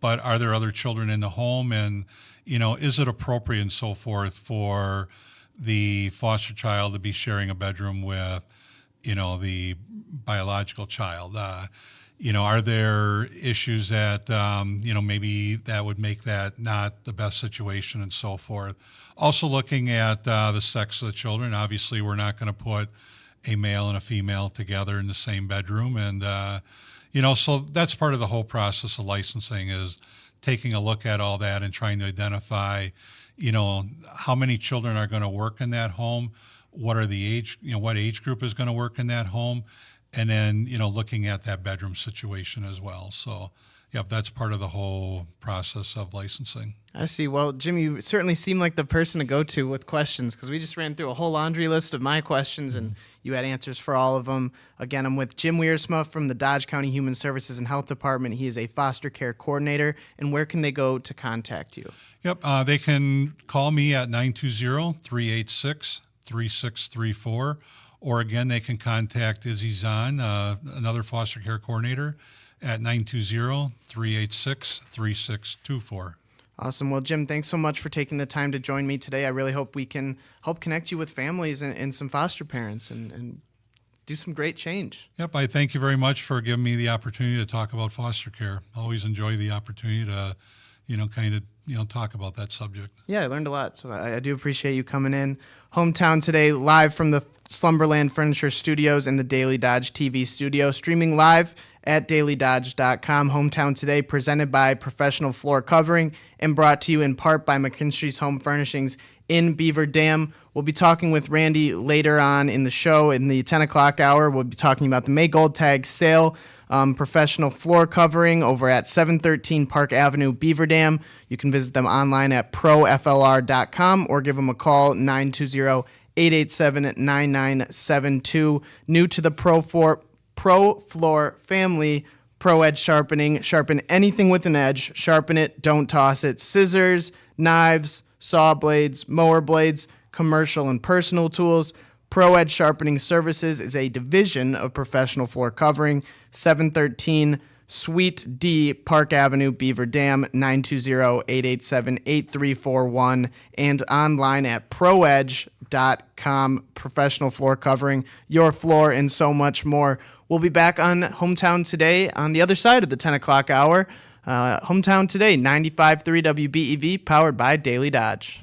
C: but are there other children in the home? And, is it appropriate and so forth for the foster child to be sharing a bedroom with, the biological child? Are there issues that, maybe that would make that not the best situation and so forth? Also looking at the sex of the children. Obviously, we're not going to put a male and a female together in the same bedroom. And, so that's part of the whole process of licensing is taking a look at all that and trying to identify, how many children are going to work in that home, what are the age, what age group is going to work in that home, and then, looking at that bedroom situation as well. So, yep, that's part of the whole process of licensing.
B: I see. Well, Jim, you certainly seem like the person to go to with questions because we just ran through a whole laundry list of my questions and you had answers for all of them. Again, I'm with Jim Wiersma from the Dodge County Human Services and Health Department. He is a foster care coordinator. And where can they go to contact you?
C: Yep, they can call me at 920-386-3634. Or again, they can contact Izzy Zahn, another foster care coordinator, at 920-386-3624.
B: Awesome. Well, Jim, thanks so much for taking the time to join me today. I really hope we can help connect you with families and some foster parents and do some great change.
C: Yep, I thank you very much for giving me the opportunity to talk about foster care. Always enjoy the opportunity to, talk about that subject.
B: Yeah, I learned a lot, so I do appreciate you coming in. Hometown Today, live from the Slumberland Furniture Studios and the Daily Dodge TV studio, streaming live at dailydodge.com. Hometown Today, presented by Professional Floor Covering and brought to you in part by McKinstry's Home Furnishings in Beaver Dam. We'll be talking with Randy later on in the show in the 10 o'clock hour. We'll be talking about the May Gold Tag sale. Professional Floor Covering over at 713 Park Avenue, Beaver Dam. You can visit them online at proflr.com or give them a call, 920-887-9972. New to the Pro Floor family, Pro Edge Sharpening. Sharpen anything with an edge. Sharpen it, don't toss it. Scissors, knives, saw blades, mower blades, commercial and personal tools. Pro Edge Sharpening Services is a division of Professional Floor Covering, 713 Suite D, Park Avenue, Beaver Dam, 920-887-8341, and online at proedge.com. Professional Floor Covering, your floor, and so much more. We'll be back on Hometown Today on the other side of the 10 o'clock hour. Hometown Today, 95.3 WBEV, powered by Daily Dodge.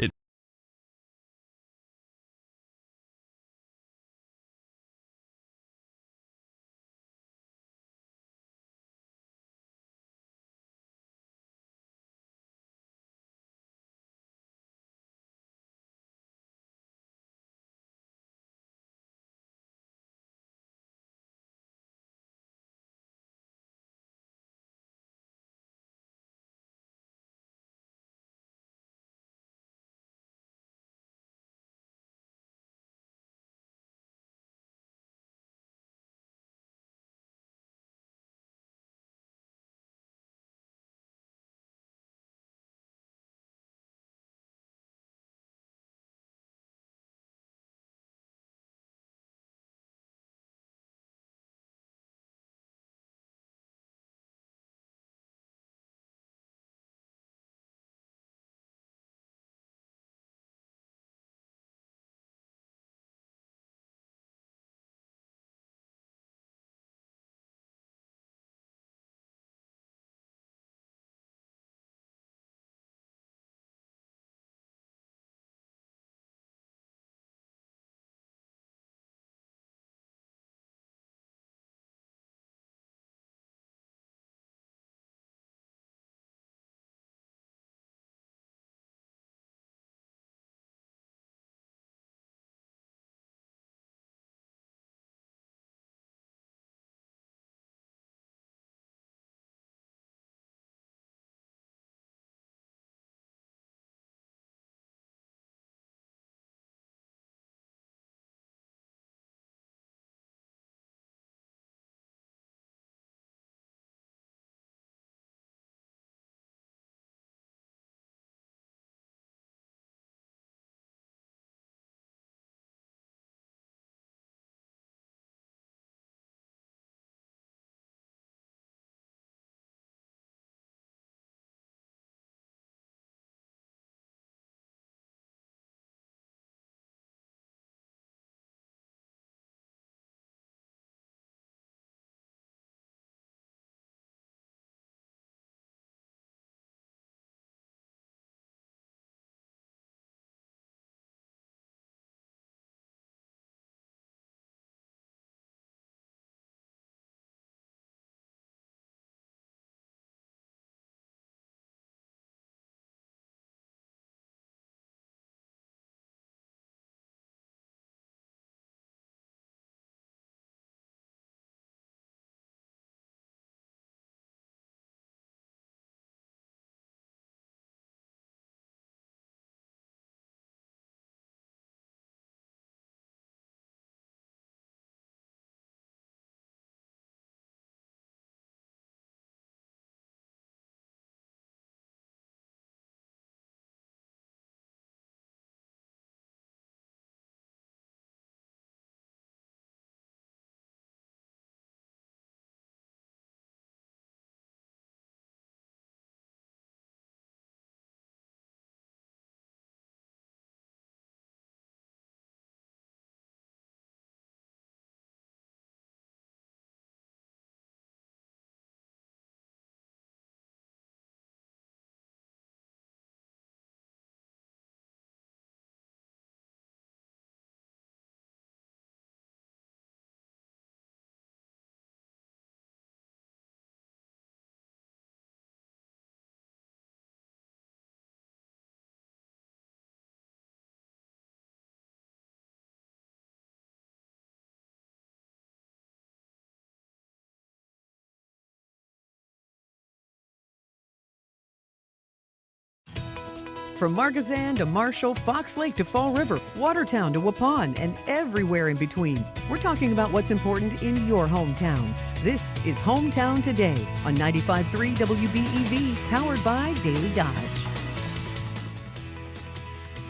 A: From Margazan to Marshall, Fox Lake to Fall River, Watertown to Waupun, and everywhere in between, we're talking about what's important in your hometown. This is Hometown Today on 95.3 WBEV, powered by Daily Dodge.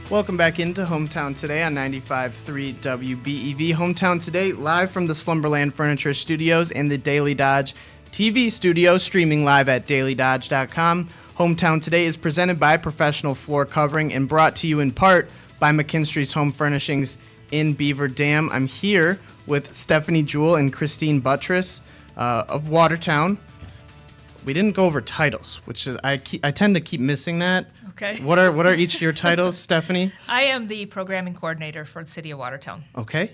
B: Welcome back into Hometown Today on 95.3 WBEV. Hometown Today, live from the Slumberland Furniture Studios and the Daily Dodge TV studio, streaming live at dailydodge.com. Hometown Today is presented by Professional Floor Covering and brought to you in part by McKinstry's Home Furnishings in Beaver Dam. I'm here with Stephanie Jewell and Christine Buttress of Watertown. We didn't go over titles, which is I tend to keep missing that.
E: Okay.
B: What are each of your titles, Stephanie?
E: I am the programming coordinator for the City of Watertown.
B: Okay.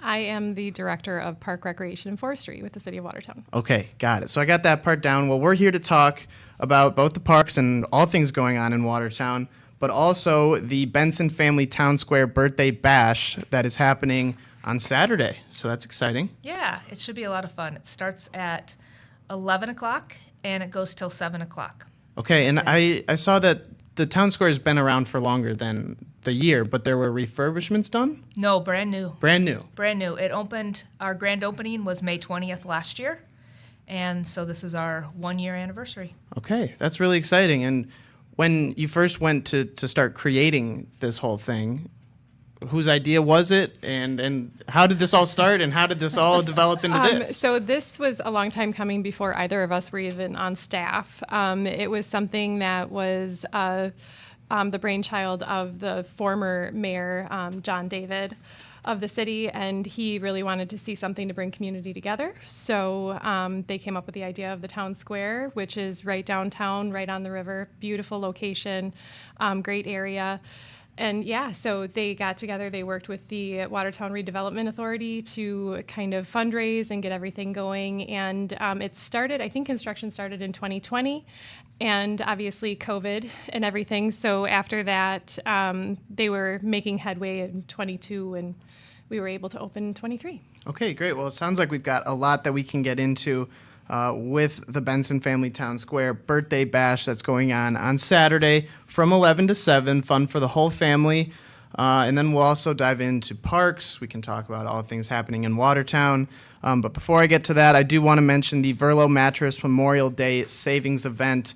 F: I am the Director of Park Recreation and Forestry with the City of Watertown.
B: Okay, got it. So I got that part down. Well, we're here to talk about both the parks and all things going on in Watertown, but also the Bentzin Family Town Square birthday bash that is happening on Saturday. So that's exciting.
E: Yeah, it should be a lot of fun. It starts at 11 o'clock and it goes till 7 o'clock.
B: Okay, and I saw that the town square has been around for longer than the year, but there were refurbishments done?
E: No, brand new.
B: Brand new.
E: Brand new. It opened, our grand opening was May 20th last year, and so this is our 1-year anniversary.
B: Okay, that's really exciting. And when you first went to start creating this whole thing, whose idea was it, and how did this all start, and how did this all develop into this?
F: So this was a long time coming before either of us were even on staff. It was something that was the brainchild of the former mayor, John David, of the city, and he really wanted to see something to bring community together. So they came up with the idea of the town square, which is right downtown, right on the river, beautiful location, great area. And yeah, so they got together, they worked with the Watertown Redevelopment Authority to kind of fundraise and get everything going. And it started, I think construction started in 2020, and obviously COVID and everything. So after that, they were making headway in 22, and we were able to open in 23.
B: Okay, great. Well, it sounds like we've got a lot that we can get into with the Bentzin Family Town Square birthday bash that's going on Saturday from 11 to 7, fun for the whole family. And then we'll also dive into parks. We can talk about all things happening in Watertown. But before I get to that, I do want to mention the Verlo Mattress Memorial Day Savings Event.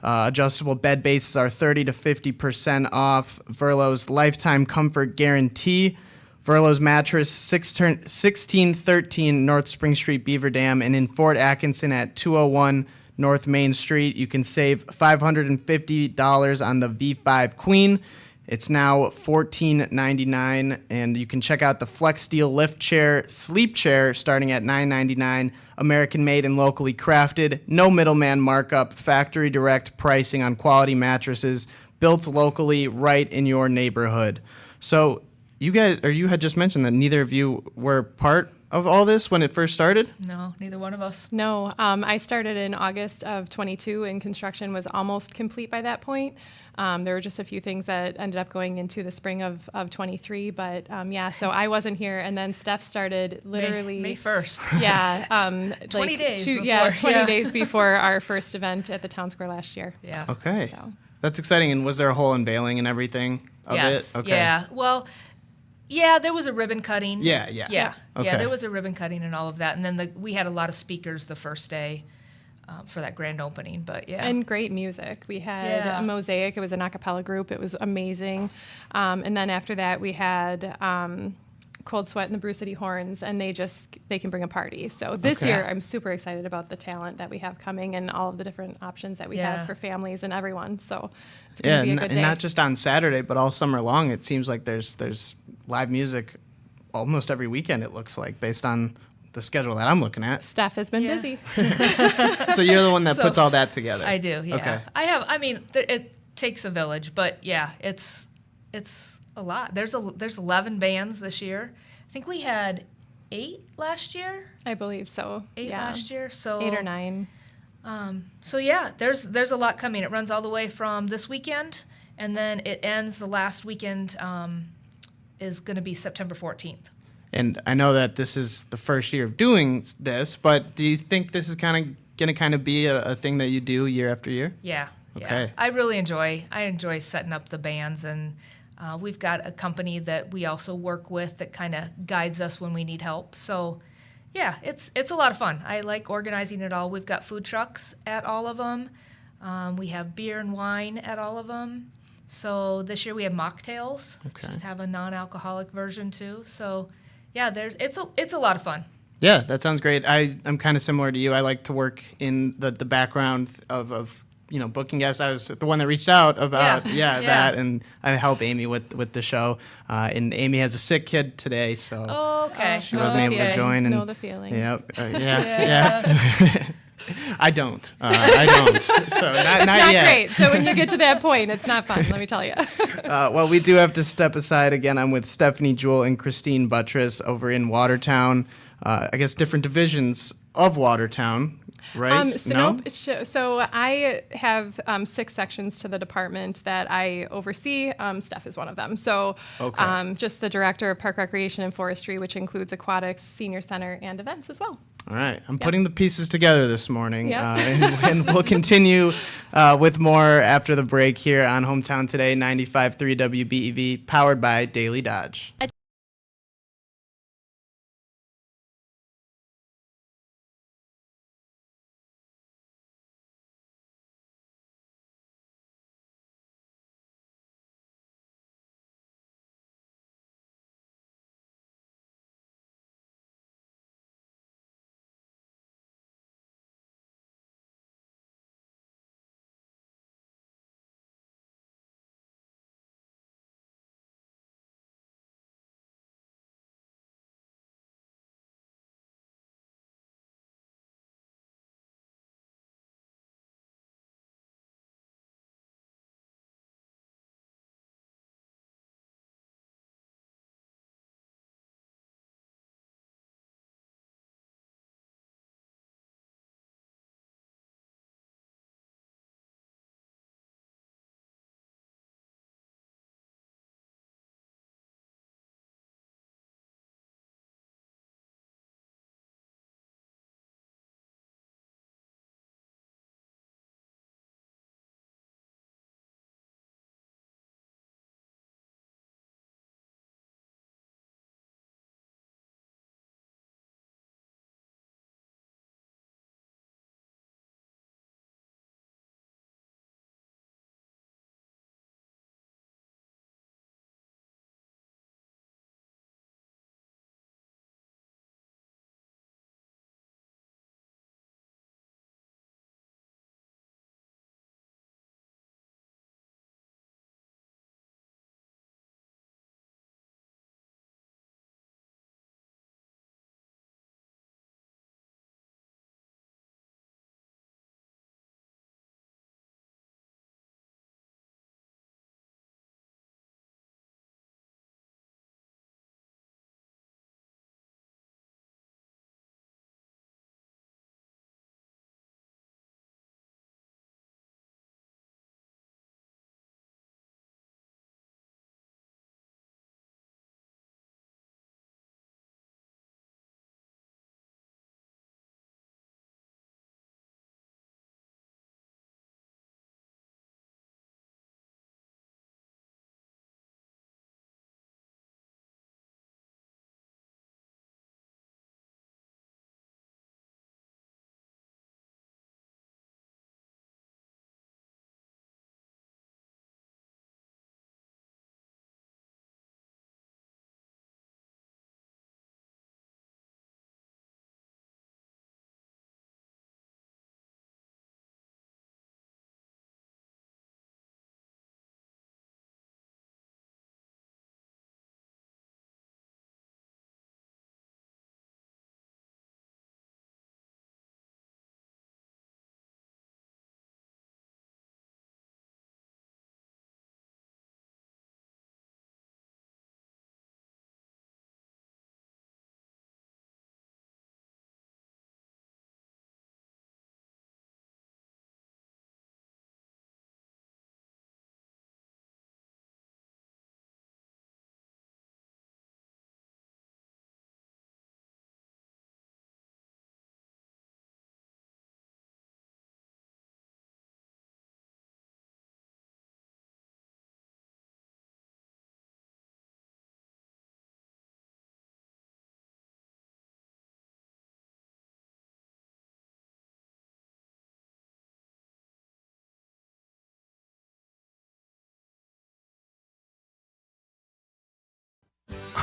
B: Adjustable bed bases are 30 to 50% off. Verlo's Lifetime Comfort Guarantee. Verlo's Mattress, 1613 North Spring Street, Beaver Dam, and in Fort Atkinson at 201 North Main Street. You can save $550 on the V5 Queen. It's now $14.99, and you can check out the Flex Steel Lift Chair, Sleep Chair, starting at $9.99. American-made and locally crafted, no middleman markup, factory direct pricing on quality mattresses, built locally, right in your neighborhood. So you had just mentioned that neither of you were part of all this when it first started?
E: No, neither one of us.
F: No, I started in August of 22, and construction was almost complete by that point. There were just a few things that ended up going into the spring of 23, but yeah, so I wasn't here, and then Steph started literally
E: May 1st.
F: Yeah,
E: 20 days before.
F: Yeah, 20 days before our first event at the town square last year.
E: Yeah.
B: Okay.
F: So.
B: That's exciting. And was there a whole unveiling and everything of
E: Yes.
B: it? Okay.
E: Yeah. Well, yeah, there was a ribbon cutting.
B: Yeah.
E: Okay.
B: Okay.
E: There was a ribbon cutting and all of that, and then we had a lot of speakers the first day for that grand opening. But yeah,
F: And great music. We had
E: Yeah.
F: a Mosaic. It was an a cappella group. It was amazing. And then after that, we had Cold Sweat and the Brew City Horns, and they can bring a party. So this
B: Okay.
F: year, I'm super excited about the talent that we have coming and all of the different options that we
E: Yeah.
F: have for families and everyone. So it's
B: Yeah,
F: going to be a good
B: and
F: day.
B: not just on Saturday, but all summer long. It seems like there's live music almost every weekend, it looks like, based on the schedule that I'm looking at.
F: Steph has been
E: Yeah.
F: busy.
B: So you're the one that
E: So,
B: puts all that together.
E: I do. Yeah.
B: Okay.
E: It takes a village, but yeah, it's a lot. There's 11 bands this year. I think we had 8 last year.
F: I believe so.
E: 8
F: yeah.
E: last year. So
F: 8 or 9.
E: So yeah, there's a lot coming. It runs all the way from this weekend, and then it ends the last weekend. Is going to be September 14th.
B: And I know that this is the first year of doing this, but do you think this is going to be a thing that you do year after year?
E: Yeah.
B: Okay.
E: Yeah, I enjoy setting up the bands, and we've got a company that we also work with that kind of guides us when we need help. So, yeah, it's a lot of fun. I like organizing it all. We've got food trucks at all of them. We have beer and wine at all of them. So this year we have mocktails.
B: Okay.
E: Just have a non-alcoholic version too. So, yeah, it's a lot of fun.
B: Yeah, that sounds great. I'm kind of similar to you. I like to work in the background of booking guests. I was the one that reached out about
E: Yeah.
B: that, and I help Amy with the show. And Amy has a sick kid today, so
E: Oh, okay.
B: she wasn't able to join. And
F: Know the feeling.
B: Yep. Yeah. I don't. I don't. So not
F: Not
B: yet.
F: great. So when you get to that point, it's not fun, let me tell you.
B: Well, we do have to step aside again. I'm with Stephanie Jewell and Christine Buttress over in Watertown. I guess different divisions of Watertown, right?
F: Nope. So I have 6 sections to the department that I oversee. Steph is one of them. So
B: Okay.
F: just the director of park recreation and forestry, which includes aquatics, senior center, and events as well.
B: All right. I'm putting the pieces together this morning.
F: Yep.
B: And we'll continue with more after the break here on Hometown Today, 95.3 WBEV, powered by Daily Dodge.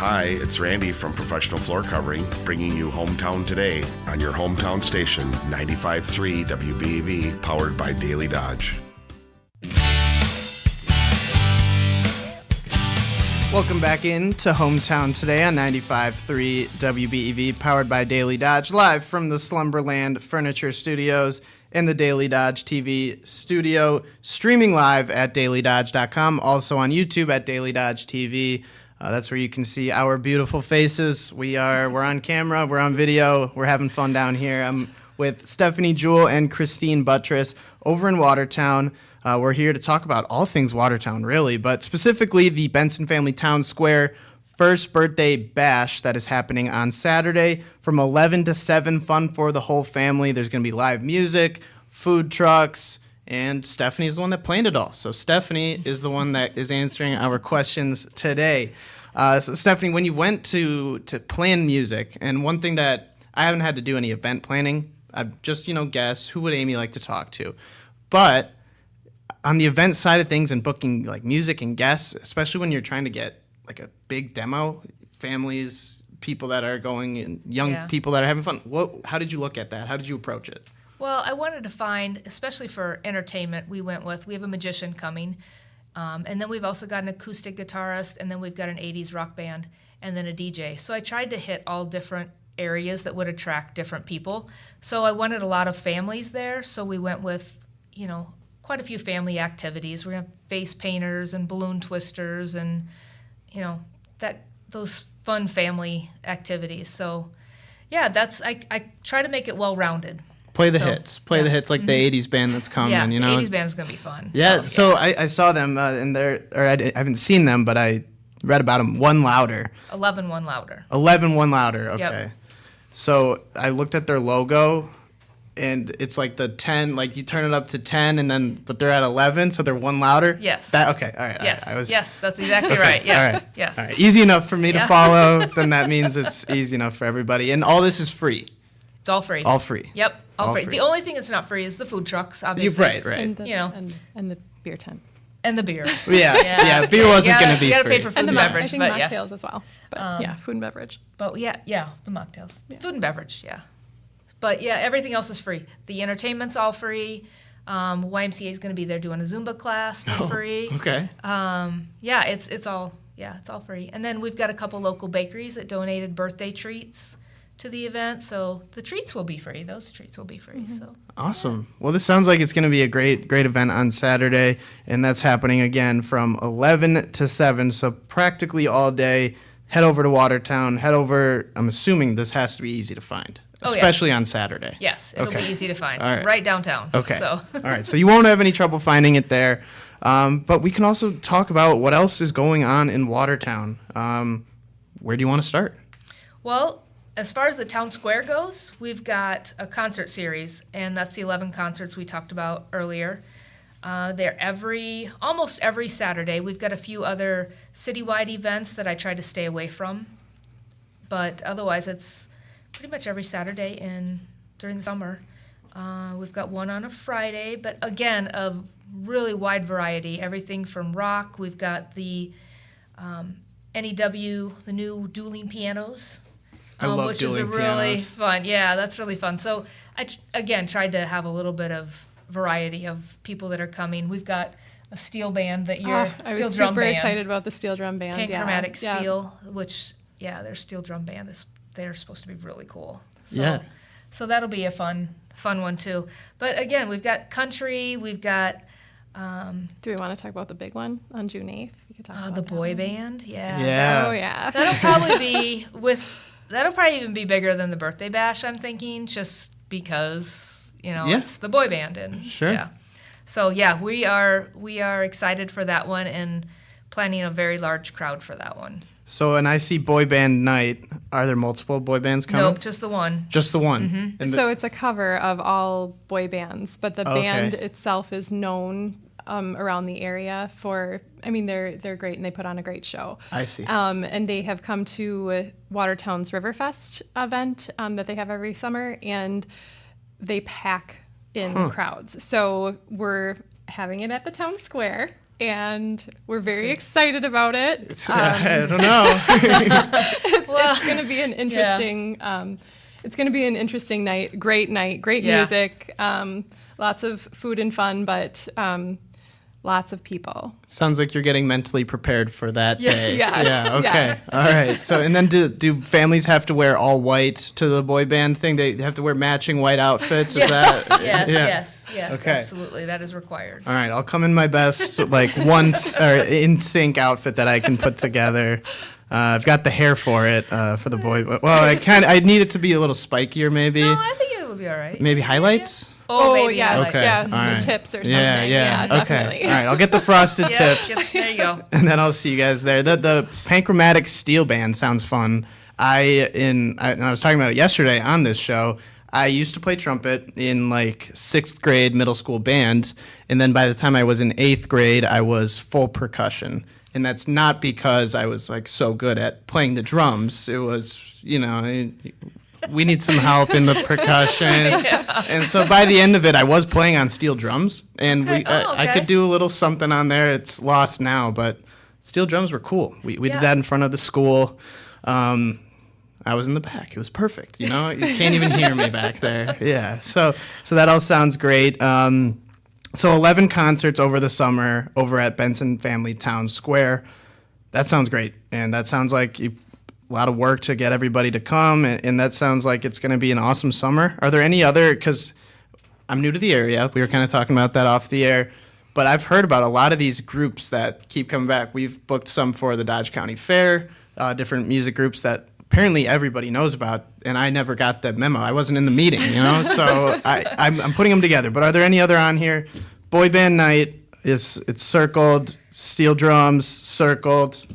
D: Hi, it's Randy from Professional Floor Covering, bringing you Hometown Today on your hometown station, 95.3 WBEV, powered by Daily Dodge.
B: Welcome back into Hometown Today on 95.3 WBEV, powered by Daily Dodge, live from the Slumberland Furniture Studios and the Daily Dodge TV studio, streaming live at dailydodge.com, also on YouTube at Daily Dodge TV. That's where you can see our beautiful faces. We're on camera, we're on video, we're having fun down here. I'm with Stephanie Jewell and Christine Buttress over in Watertown. We're here to talk about all things Watertown, really, but specifically the Bentzin Family Town Square first birthday bash that is happening on Saturday from 11 to 7. Fun for the whole family. There's going to be live music, food trucks, and Stephanie's the one that planned it all. So Stephanie is the one that is answering our questions today. So Stephanie, when you went to plan music, and one thing that I haven't had to do any event planning, I've just, guess who would Amy like to talk to, but on the event side of things and booking like music and guests, especially when you're trying to get like a big demo, families, people that are going and young people that are having fun, how did you look at that? How did you approach it?
E: Well, I wanted to find, especially for entertainment, we have a magician coming, and then we've also got an acoustic guitarist, and then we've got an 80s rock band, and then a DJ. So I tried to hit all different areas that would attract different people. So I wanted a lot of families there, so we went with, quite a few family activities. We're going to have face painters and balloon twisters and, those fun family activities. So, yeah, I try to make it well-rounded.
B: Play the hits the hits like the 80s band that's coming.
E: Yeah, the 80s band is going to be fun.
B: Yeah, so I saw them and I haven't seen them, but I read about them. One Louder.
E: 11 One Louder.
B: 11 One Louder, okay.
E: Yep.
B: So I looked at their logo, and it's like the 10, like you turn it up to 10, but they're at 11, so they're one louder?
E: Yes.
B: Okay, all right.
E: Yes,
B: all right.
E: yes, that's exactly right. Yes,
B: all right.
E: yes.
B: All right. Easy enough for me to follow, then that means it's easy enough for everybody. And all this is free.
E: It's all free.
B: All free.
E: Yep, all free. The only thing that's not free is the food trucks, obviously.
B: Right.
F: And the beer tent.
E: And the beer.
B: Yeah, beer wasn't going to be free.
E: You got to pay for food and beverage.
F: I think mocktails as well. But food and beverage.
E: But the mocktails. Yeah. Food and beverage, yeah. But yeah, everything else is free. The entertainment's all free. YMCA is going to be there doing a Zumba class for free.
B: Okay.
E: It's all free. And then we've got a couple local bakeries that donated birthday treats to the event, so the treats will be free. Those treats will be free. Mm-hmm. So
B: awesome. Well, this sounds like it's going to be a great event on Saturday, and that's happening again from 11 to 7. So practically all day. Head over to Watertown. I'm assuming this has to be easy to find. Especially on Saturday.
E: Yes, it'll be easy to find.
B: All right.
E: Right downtown.
B: Okay.
E: So.
B: All right, so you won't have any trouble finding it there. But we can also talk about what else is going on in Watertown. Where do you want to start?
E: Well, as far as the town square goes, we've got a concert series, and that's the 11 concerts we talked about earlier. They're almost every Saturday. We've got a few other citywide events that I try to stay away from, but otherwise it's pretty much every Saturday during the summer. We've got one on a Friday, but again, a really wide variety. Everything from rock. We've got the NEW, the new dueling pianos,
B: I love
E: which is
B: dueling
E: really
B: pianos.
E: fun. Yeah, that's really fun. So I again tried to have a little bit of variety of people that are coming. We've got a steel band that
F: I was super excited about the steel drum band.
E: Panchromatic steel, which their steel drum band they're supposed to be really cool. So that'll be a fun one too. But again, we've got country, we've got
F: do we want to talk about the big one on June 8th? We could talk about
E: the boy band.
B: Yeah.
F: Oh yeah.
E: That'll probably even be bigger than the birthday bash, I'm thinking, just because, it's the boy band and
B: sure.
E: So we are excited for that one and planning a very large crowd for that one.
B: So, and I see boy band night. Are there multiple boy bands coming?
E: Nope, just the one.
B: Just the one.
E: Mm-hmm.
F: So it's a cover of all boy bands, but the band itself is known around the area they're great and they put on a great show.
B: I see.
F: And they have come to Watertown's Riverfest event that they have every summer, and they pack in crowds. So we're having it at the town square. and we're very excited about it.
B: I don't know.
F: It's going to be an interesting. It's going to be an interesting night. Great music. Lots of food and fun, but lots of people.
B: Sounds like you're getting mentally prepared for that day.
F: Yeah.
B: Okay.
F: Yeah.
B: All right. So, and then do families have to wear all white to the boy band thing? They have to wear matching white outfits? Is that?
E: Yes,
B: Okay.
E: absolutely. That is required.
B: All right. I'll come in my best, like in sync outfit that I can put together. I've got the hair for it, for the boy. Well, I need it to be a little spikier, maybe.
E: No, I think it would be all right.
B: Maybe highlights?
E: Oh, maybe
F: yes,
E: highlights.
B: Okay.
F: yeah,
B: All right.
F: tips or something.
B: Yeah. Okay.
F: Definitely.
B: All right. I'll get the frosted
E: Yeah,
B: tips.
E: there you go.
B: And then I'll see you guys there. The Panchromatic Steel Band sounds fun. I was talking about it yesterday on this show. I used to play trumpet in like 6th grade middle school band, and then by the time I was in 8th grade, I was full percussion. And that's not because I was like so good at playing the drums. It was, we need some help in the percussion. And so by the end of it, I was playing on steel drums, and
E: Okay.
B: I could do a little something on there. It's lost now, but steel drums were cool. We did that in front of the school. I was in the back. It was perfect. You can't even hear me back there. Yeah. So that all sounds great. So 11 concerts over the summer over at Bentzin Family Town Square. That sounds great, and that sounds like a lot of work to get everybody to come, and that sounds like it's going to be an awesome summer. Are there any other, because I'm new to the area, we were kind of talking about that off the air, but I've heard about a lot of these groups that keep coming back. We've booked some for the Dodge County Fair, different music groups that apparently everybody knows about, and I never got the memo. I wasn't in the meeting, so I'm putting them together. But are there any other on here? Boy band night, it's circled, steel drums, circled.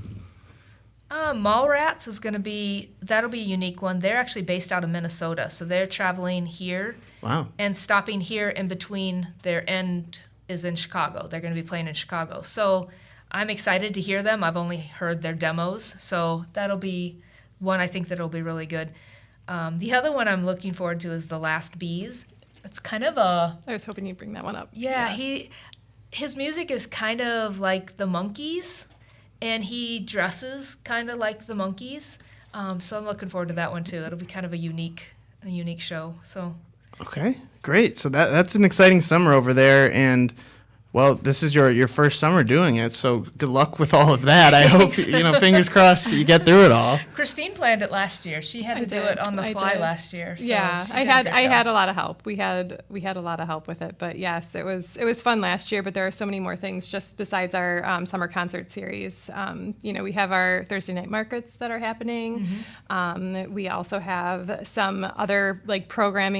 E: Mallrats is going to be, that'll be a unique one. They're actually based out of Minnesota, so they're traveling here.
B: Wow.
E: And stopping here in between. Their end is in Chicago. They're going to be playing in Chicago. So I'm excited to hear them. I've only heard their demos, so that'll be one I think that'll be really good. The other one I'm looking forward to is The Last Bees. It's kind of a...
F: I was hoping you'd bring that one up.
E: Yeah, his music is kind of like the Monkees, and he dresses kind of like the Monkees. So I'm looking forward to that one too. It'll be kind of a unique show. So.
B: Okay, great. So that's an exciting summer over there, and well, this is your first summer doing it. So good luck with all of that. I hope fingers crossed you get through it all.
E: Christine planned it last year. She had to do it on the fly last year. So
F: yeah, I had a lot of help. We had a lot of help with it, but yes, it was fun last year. But there are so many more things just besides our summer concert series. We have our Thursday night markets that are happening. Mm-hmm. We also have some other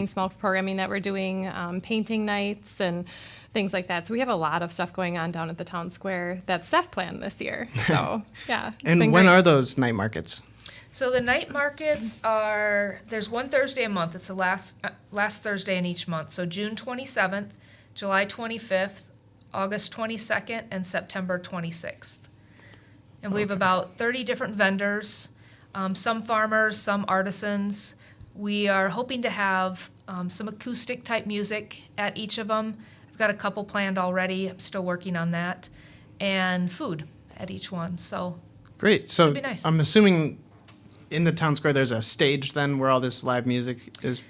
F: small programming that we're doing, painting nights and things like that. So we have a lot of stuff going on down at the town square that Steph planned this year. So yeah.
B: And when are those night markets?
E: So the night markets there's one Thursday a month. It's the last Thursday in each month. So June 27th, July 25th, August 22nd, and September 26th. And we have about 30 different vendors, some farmers, some artisans. We are hoping to have some acoustic type music at each of them. I've got a couple planned already. I'm still working on that. And food at each one. So
B: great. So
E: be nice.
B: I'm assuming in the town square there's a stage then where all this live music is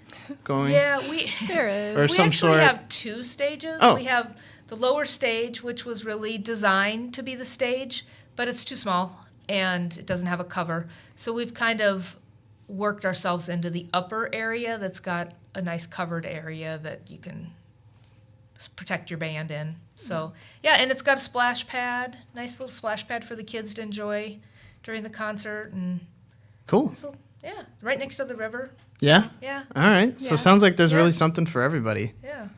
B: going?
E: Yeah,
F: there is.
B: Or
E: we
B: some
E: actually
B: sort.
E: have two stages.
B: Oh.
E: We have the lower stage, which was really designed to be the stage, but it's too small and it doesn't have a cover. So we've kind of worked ourselves into the upper area that's got a nice covered area that you can protect your band in. So yeah, and it's got a splash pad, nice little splash pad for the kids to enjoy during the concert, and
B: Cool.
E: so yeah, right next to the river.
B: Yeah?
E: Yeah,
B: All right. So
F: Yeah.
B: it sounds like there's
E: Yeah.
B: really something for everybody.
E: yeah.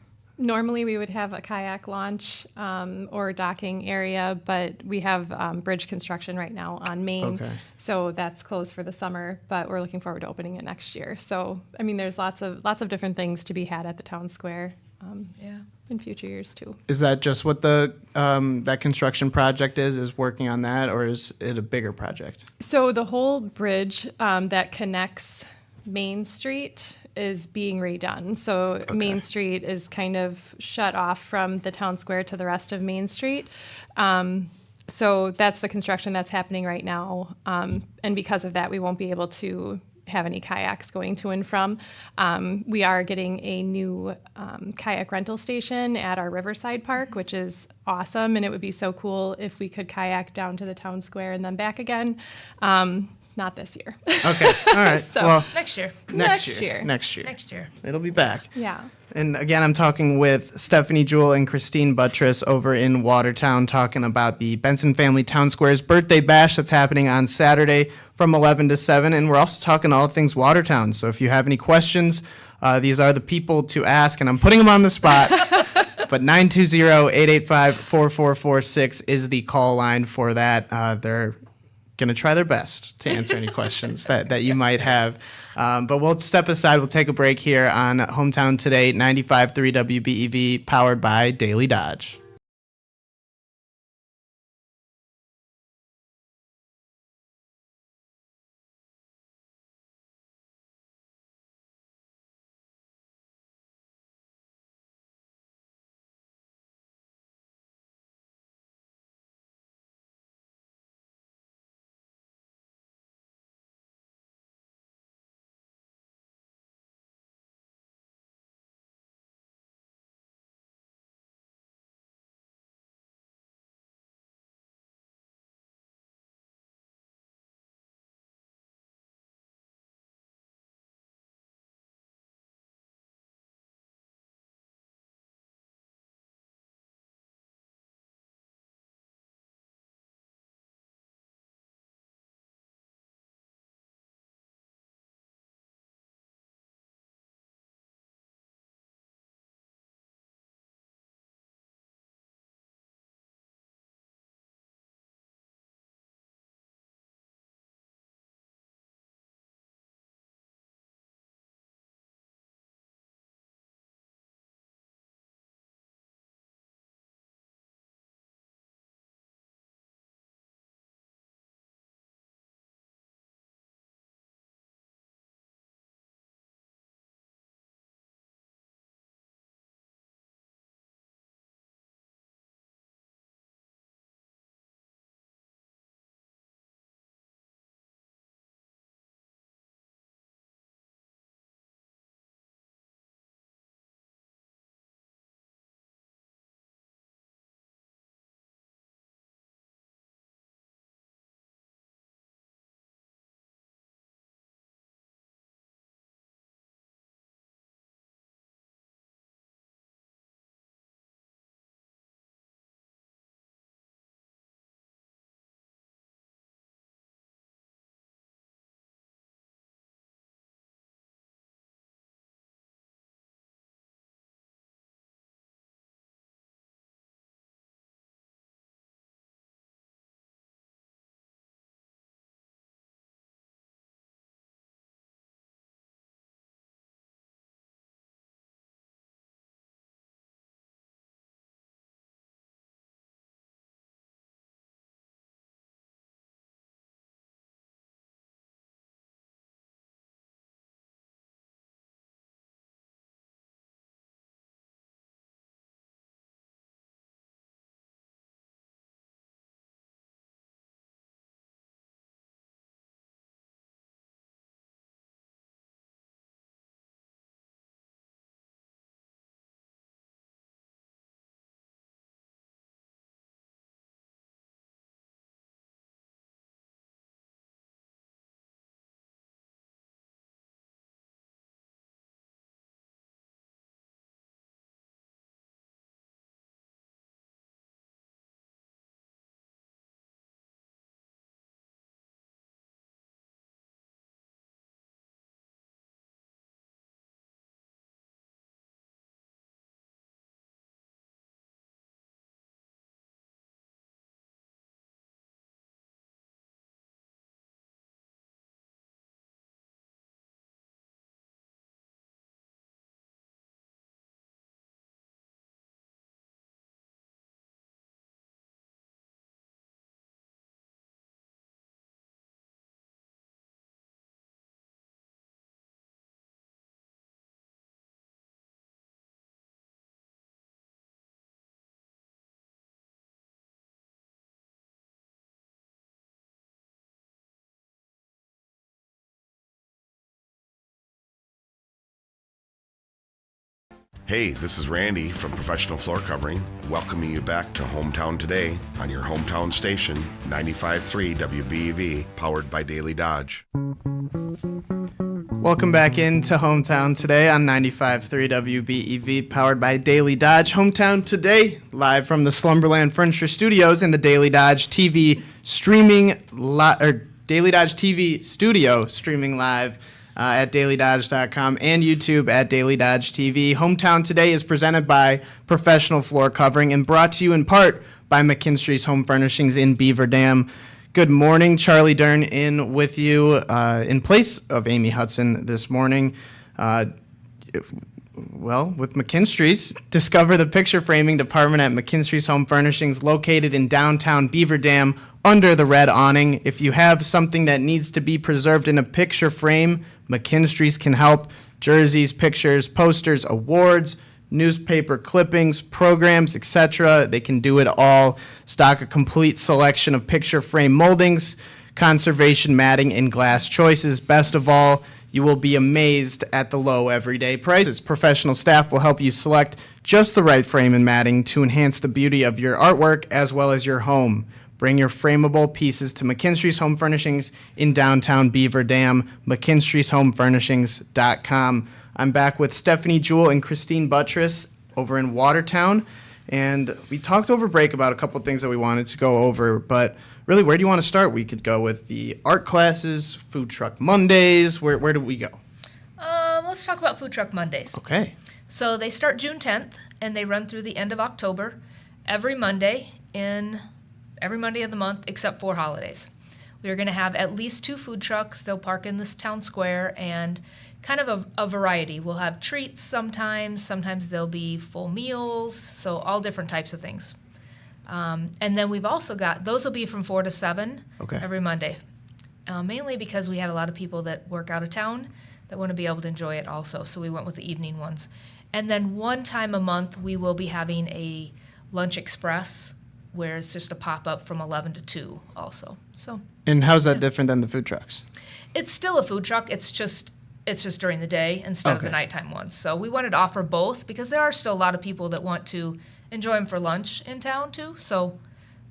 F: Normally we would have a kayak launch or docking area, but we have bridge construction right now on Main.
B: Okay.
F: So that's closed for the summer, but we're looking forward to opening it next year. So, I mean, there's lots of different things to be had at the town square
E: Yeah.
F: in future years too.
B: Is that just what the that construction project is working on that, or is it a bigger project?
F: So the whole bridge that connects Main Street is being redone. So Main Street is kind of shut off from the town square to the rest of Main Street. So that's the construction that's happening right now. And because of that, we won't be able to have any kayaks going to and from. We are getting a new kayak rental station at our Riverside Park, which is awesome. And it would be so cool if we could kayak down to the town square and then back again. Not this year.
B: Okay. All right.
F: So-
B: well,
E: Next year.
B: next year. Next year.
E: Next year.
B: It'll be back.
F: Yeah.
B: And again, I'm talking with Stephanie Jewell and Christine Buttress over in Watertown, talking about the Bentzin Family Town Square's birthday bash that's happening on Saturday from 11 to 7. And we're also talking all things Watertown. So if you have any questions, these are the people to ask, and I'm putting them on the spot. But 920-885-4446 is the call line for that. They're going to try their best to answer any questions that you might have. But we'll step aside. We'll take a break here on Hometown Today, 95.3 WBEV, powered by Daily Dodge.
D: Hey, this is Randy from Professional Floor Covering, welcoming you back to Hometown Today on your hometown station, 95.3 WBEV, powered by Daily Dodge.
B: Welcome back into Hometown Today on 95.3 WBEV, powered by Daily Dodge. Hometown Today, live from the Slumberland Furniture Studios in the Daily Dodge TV Daily Dodge TV studio, streaming live at dailydodge.com and YouTube at Daily Dodge TV. Hometown Today is presented by Professional Floor Covering and brought to you in part by McKinstry's Home Furnishings in Beaver Dam. Good morning, Charlie Dern in with you in place of Amy Hudson this morning. With McKinstry's, discover the picture framing department at McKinstry's Home Furnishings located in downtown Beaver Dam under the red awning. If you have something that needs to be preserved in a picture frame, McKinstry's can help. Jerseys, pictures, posters, awards, newspaper clippings, programs, etc. They can do it all. Stock a complete selection of picture frame moldings, conservation matting, and glass choices. Best of all, you will be amazed at the low everyday prices. Professional staff will help you select just the right frame and matting to enhance the beauty of your artwork as well as your home. Bring your frameable pieces to McKinstry's Home Furnishings in downtown Beaver Dam, mckinstrysHomeFurnishings.com. I'm back with Stephanie Jewell and Christine Buttress over in Watertown, and we talked over break about a couple things that we wanted to go over, but really, where do you want to start? We could go with the art classes, Food Truck Mondays. Where do we go?
E: Let's talk about Food Truck Mondays.
B: Okay.
E: So they start June 10th, and they run through the end of October, every Monday of the month except for holidays. We are going to have at least 2 food trucks. They'll park in this town square, and kind of a variety. We'll have treats sometimes there'll be full meals, so all different types of things. And then we've also got, those will be from 4 to 7 every Monday, mainly because we had a lot of people that work out of town that want to be able to enjoy it also, so we went with the evening ones. And then one time a month, we will be having a lunch express, where it's just a pop-up from 11 to 2 also. So.
B: And how's that different than the food trucks?
E: It's still a food truck. It's just during the day instead of the nighttime ones. So we wanted to offer both because there are still a lot of people that want to enjoy them for lunch in town too. So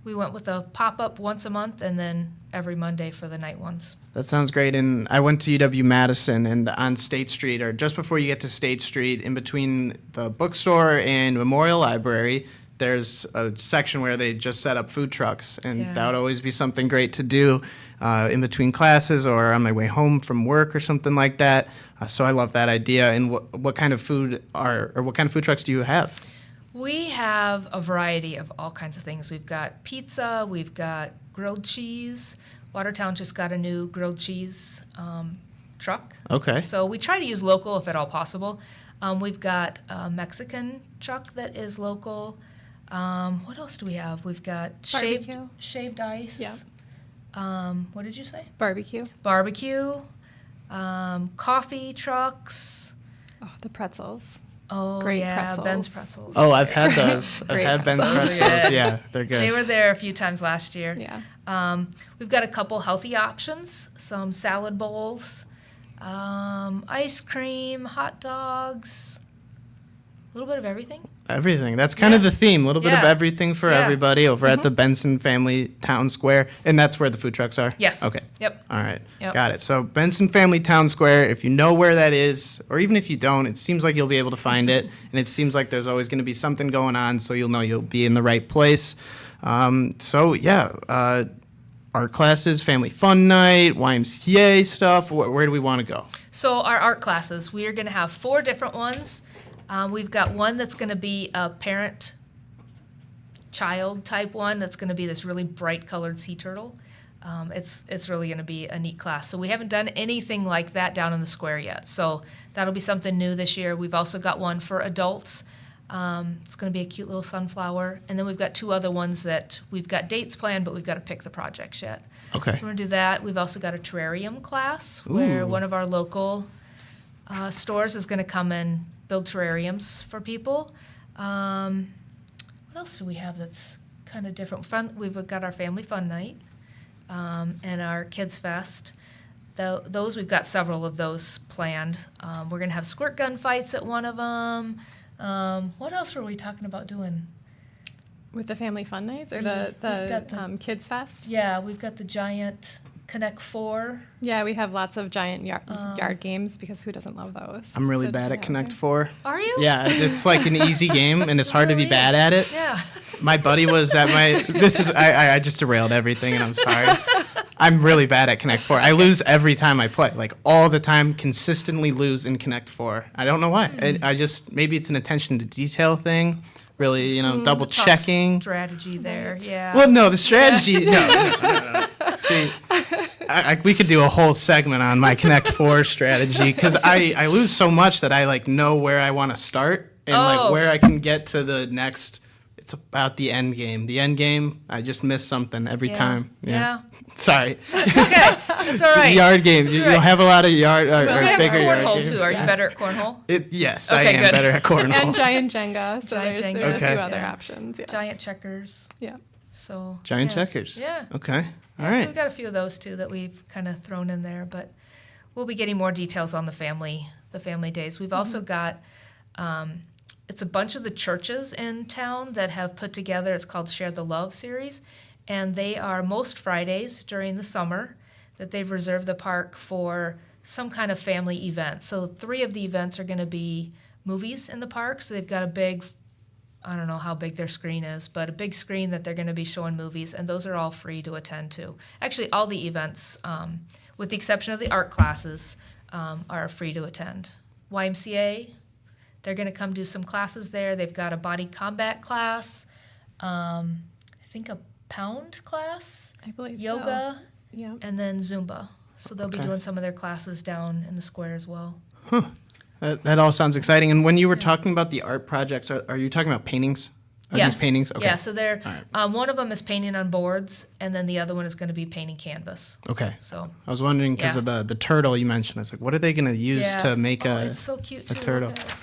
E: we went with a pop-up once a month and then every Monday for the night ones.
B: That sounds great. And I went to UW-Madison, and on State Street, or just before you get to State Street, in between the bookstore and Memorial Library, there's a section where they just set up food trucks, and that would always be something great to do in between classes or on my way home from work or something like that. So I love that idea. And what kind of food trucks do you have?
E: We have a variety of all kinds of things. We've got pizza, we've got grilled cheese. Watertown just got a new grilled cheese truck. Okay. So we try to use local if at all possible. We've got a Mexican truck that is local. What else do we have? We've got shaved ice. Yeah. What did you say?
F: Barbecue.
E: Coffee trucks.
F: Oh, the pretzels.
E: Oh,
F: great
E: yeah,
F: pretzels.
E: Ben's pretzels.
B: Oh, I've had those. I've had Ben's pretzels. Yeah, they're good.
E: They were there a few times last year.
F: Yeah.
E: We've got a couple healthy options, some salad bowls, ice cream, hot dogs, a little bit of everything.
B: Everything. That's kind of the theme. A little bit of everything for everybody over at the Bentzin Family Town Square. And that's where the food trucks are?
E: Yes.
B: Okay.
E: Yep.
B: All right.
E: Yep.
B: Got it. So Bentzin Family Town Square, if you know where that is, or even if you don't, it seems like you'll be able to find it. And it seems like there's always going to be something going on, so you'll know you'll be in the right place. Art classes, family fun night, YMCA stuff. Where do we want to go?
E: So our art classes, we are going to have 4 different ones. We've got one that's going to be a parent-child type one that's going to be this really bright-colored sea turtle. It's really going to be a neat class. So we haven't done anything like that down in the square yet. So that'll be something new this year. We've also got one for adults. It's going to be a cute little sunflower. And then we've got 2 other ones that we've got dates planned, but we've got to pick the projects yet.
B: Okay.
E: So we're going to do that. We've also got a terrarium class where one of our local stores is going to come and build terrariums for people. What else do we have that's kind of different? We've got our family fun night and our kids fest. Those we've got several of those planned. We're going to have squirt gun fights at one of them. What else were we talking about doing?
F: With the family fun nights or
E: We've got
F: the Kids Fest?
E: Yeah, we've got the giant Connect 4.
F: Yeah, we have lots of giant yard games because who doesn't love those?
B: I'm really
F: So
B: bad
F: do
B: at
F: you
B: Connect
F: have
B: 4.
E: Are you?
B: Yeah, it's like an easy game, and it's hard to be
E: really
B: bad
E: is.
B: at it.
E: Yeah.
B: My buddy was at my. I just derailed everything, and I'm sorry. I'm really bad at Connect 4. I lose every time I play, like all the time, consistently lose in Connect 4. I don't know why. I just maybe it's an attention to detail thing. Really, double
E: The talk
B: checking.
E: strategy there. Yeah.
B: Well, no, the strategy. No. See, we could do a whole segment on my Connect 4 strategy because I lose so much that I like know where I want to start and like where I can get to the next. It's about the end game. The end game, I just miss something every time.
E: Yeah.
B: Sorry.
E: Okay. It's all right.
B: Yard games.
E: That's
B: You'll
E: right.
B: have a lot of yard or
E: We have
B: bigger yard
E: cornhole
B: games.
E: too. Are you better at cornhole?
B: Yes, I
E: Okay,
B: am
E: good.
B: better at cornhole.
F: And giant Jenga. So
E: Giant
F: there's
E: Jenga.
F: a
B: Okay.
F: few other
E: Yeah.
F: options. Yes.
E: Giant checkers.
F: Yeah.
E: So
B: Giant
E: yeah.
B: checkers.
E: Yeah.
B: Okay. All
E: Yeah,
B: right.
E: So we've got a few of those too that we've kind of thrown in there, but we'll be getting more details on the family days. We've also got it's a bunch of the churches in town that have put together. It's called Share the Love series, and they are most Fridays during the summer that they've reserved the park for some kind of family event. So 3 of the events are going to be movies in the park. So they've got a big, I don't know how big their screen is, but a big screen that they're going to be showing movies, and those are all free to attend to. Actually, all the events, with the exception of the art classes, are free to attend. YMCA, they're going to come do some classes there. They've got a body combat class, I think a pound class,
F: I believe
E: yoga,
F: so. Yeah.
E: and then Zumba. So they'll be
B: Okay.
E: doing some of their classes down in the square as well.
B: That all sounds exciting. And when you were talking about the art projects, are you talking about paintings? Are
E: Yes.
B: these paintings? Okay.
E: Yeah, so they're
B: All
E: one of them is painting on boards, and then the other one is going to be painting canvas.
B: Okay.
E: So
B: I was wondering because
E: Yeah.
B: of the turtle you mentioned. I was like, what are they going to use
E: yeah.
B: to make
E: oh,
B: a
E: it's so cute
B: a
E: too.
B: turtle?
E: Look at it.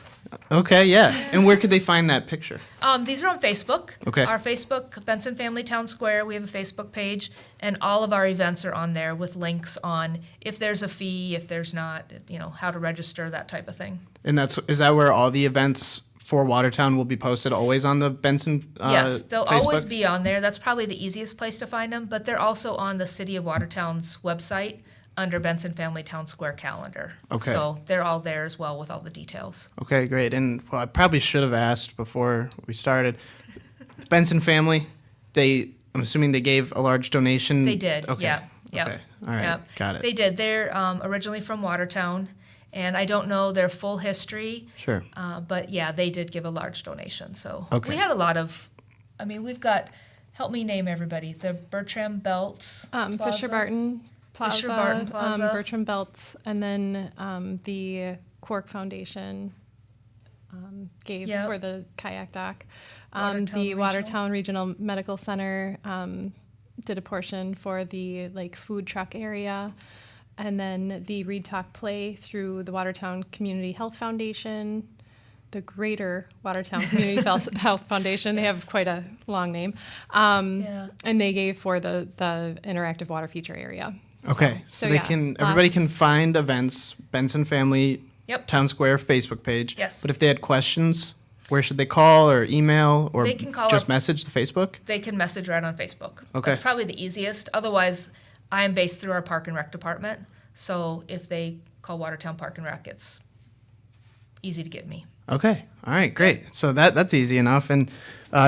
B: Okay, yeah. And where could they find that picture?
E: These are on Facebook.
B: Okay.
E: Our Facebook, Bentzin Family Town Square, we have a Facebook page, and all of our events are on there with links on if there's a fee, if there's not, how to register, that type of thing.
B: And is that where all the events for Watertown will be posted? Always on the Bentzin
E: Yes, they'll
B: Facebook?
E: always be on there. That's probably the easiest place to find them, but they're also on the City of Watertown's website under Bentzin Family Town Square calendar.
B: Okay.
E: So they're all there as well with all the details.
B: Okay, great. And well, I probably should have asked before we started. The Bentzin family, I'm assuming they gave a large donation.
E: They did,
B: Okay.
E: yeah. Yep.
B: Okay. All right.
E: Yep.
B: Got it.
E: They did. They're originally from Watertown, and I don't know their full history.
B: Sure.
E: But yeah, they did give a large donation. So
B: Okay.
E: we had a lot of, we've got, help me name everybody, the Bertram Belts.
F: Fisher
E: Plaza.
F: Barton Plaza,
E: Fisher Barton Plaza.
F: Bertram Belts, and then the Cork Foundation gave
E: Yep.
F: for the kayak dock.
E: Watertown
F: The
E: Regional.
F: Watertown Regional Medical Center did a portion for the food truck area, and then the Read Talk Play through the Watertown Community Health Foundation. The Greater Watertown Community Health Foundation. They have quite a long name.
E: Yeah.
F: And they gave for the interactive water feature area.
B: Okay. So they
F: yeah,
B: everybody
F: lots.
B: can find events, Bentzin Family
E: Yep.
B: Town Square Facebook page.
E: Yes.
B: But if they had questions, where should they call or email or
E: They can call
B: just
E: our-
B: message the Facebook?
E: They can message right on Facebook.
B: Okay.
E: That's probably the easiest. Otherwise, I am based through our Park and Rec department. So if they call Watertown Park and Rec, it's easy to get me.
B: Okay. All right. Great. So that's easy enough. And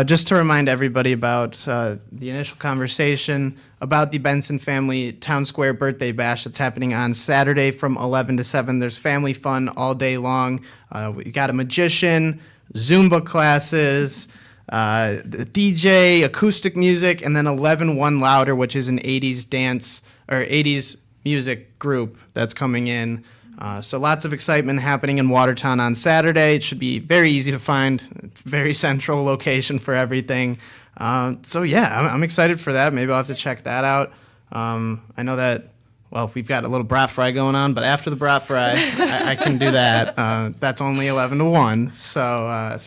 B: just to remind everybody about the initial conversation about the Bentzin Family Town Square Birthday Bash that's happening on Saturday from 11 to 7. There's family fun all day long. We got a magician, Zumba classes, the DJ, acoustic music, and then 11 Louder, which is an 80s dance or 80s music group that's coming in. So lots of excitement happening in Watertown on Saturday. It should be very easy to find, very central location for everything. So yeah, I'm excited for that. Maybe I'll have to check that out. I know that, well, we've got a little brat fry going on, but after the brat fry, I can do that. That's only 11 to 1, so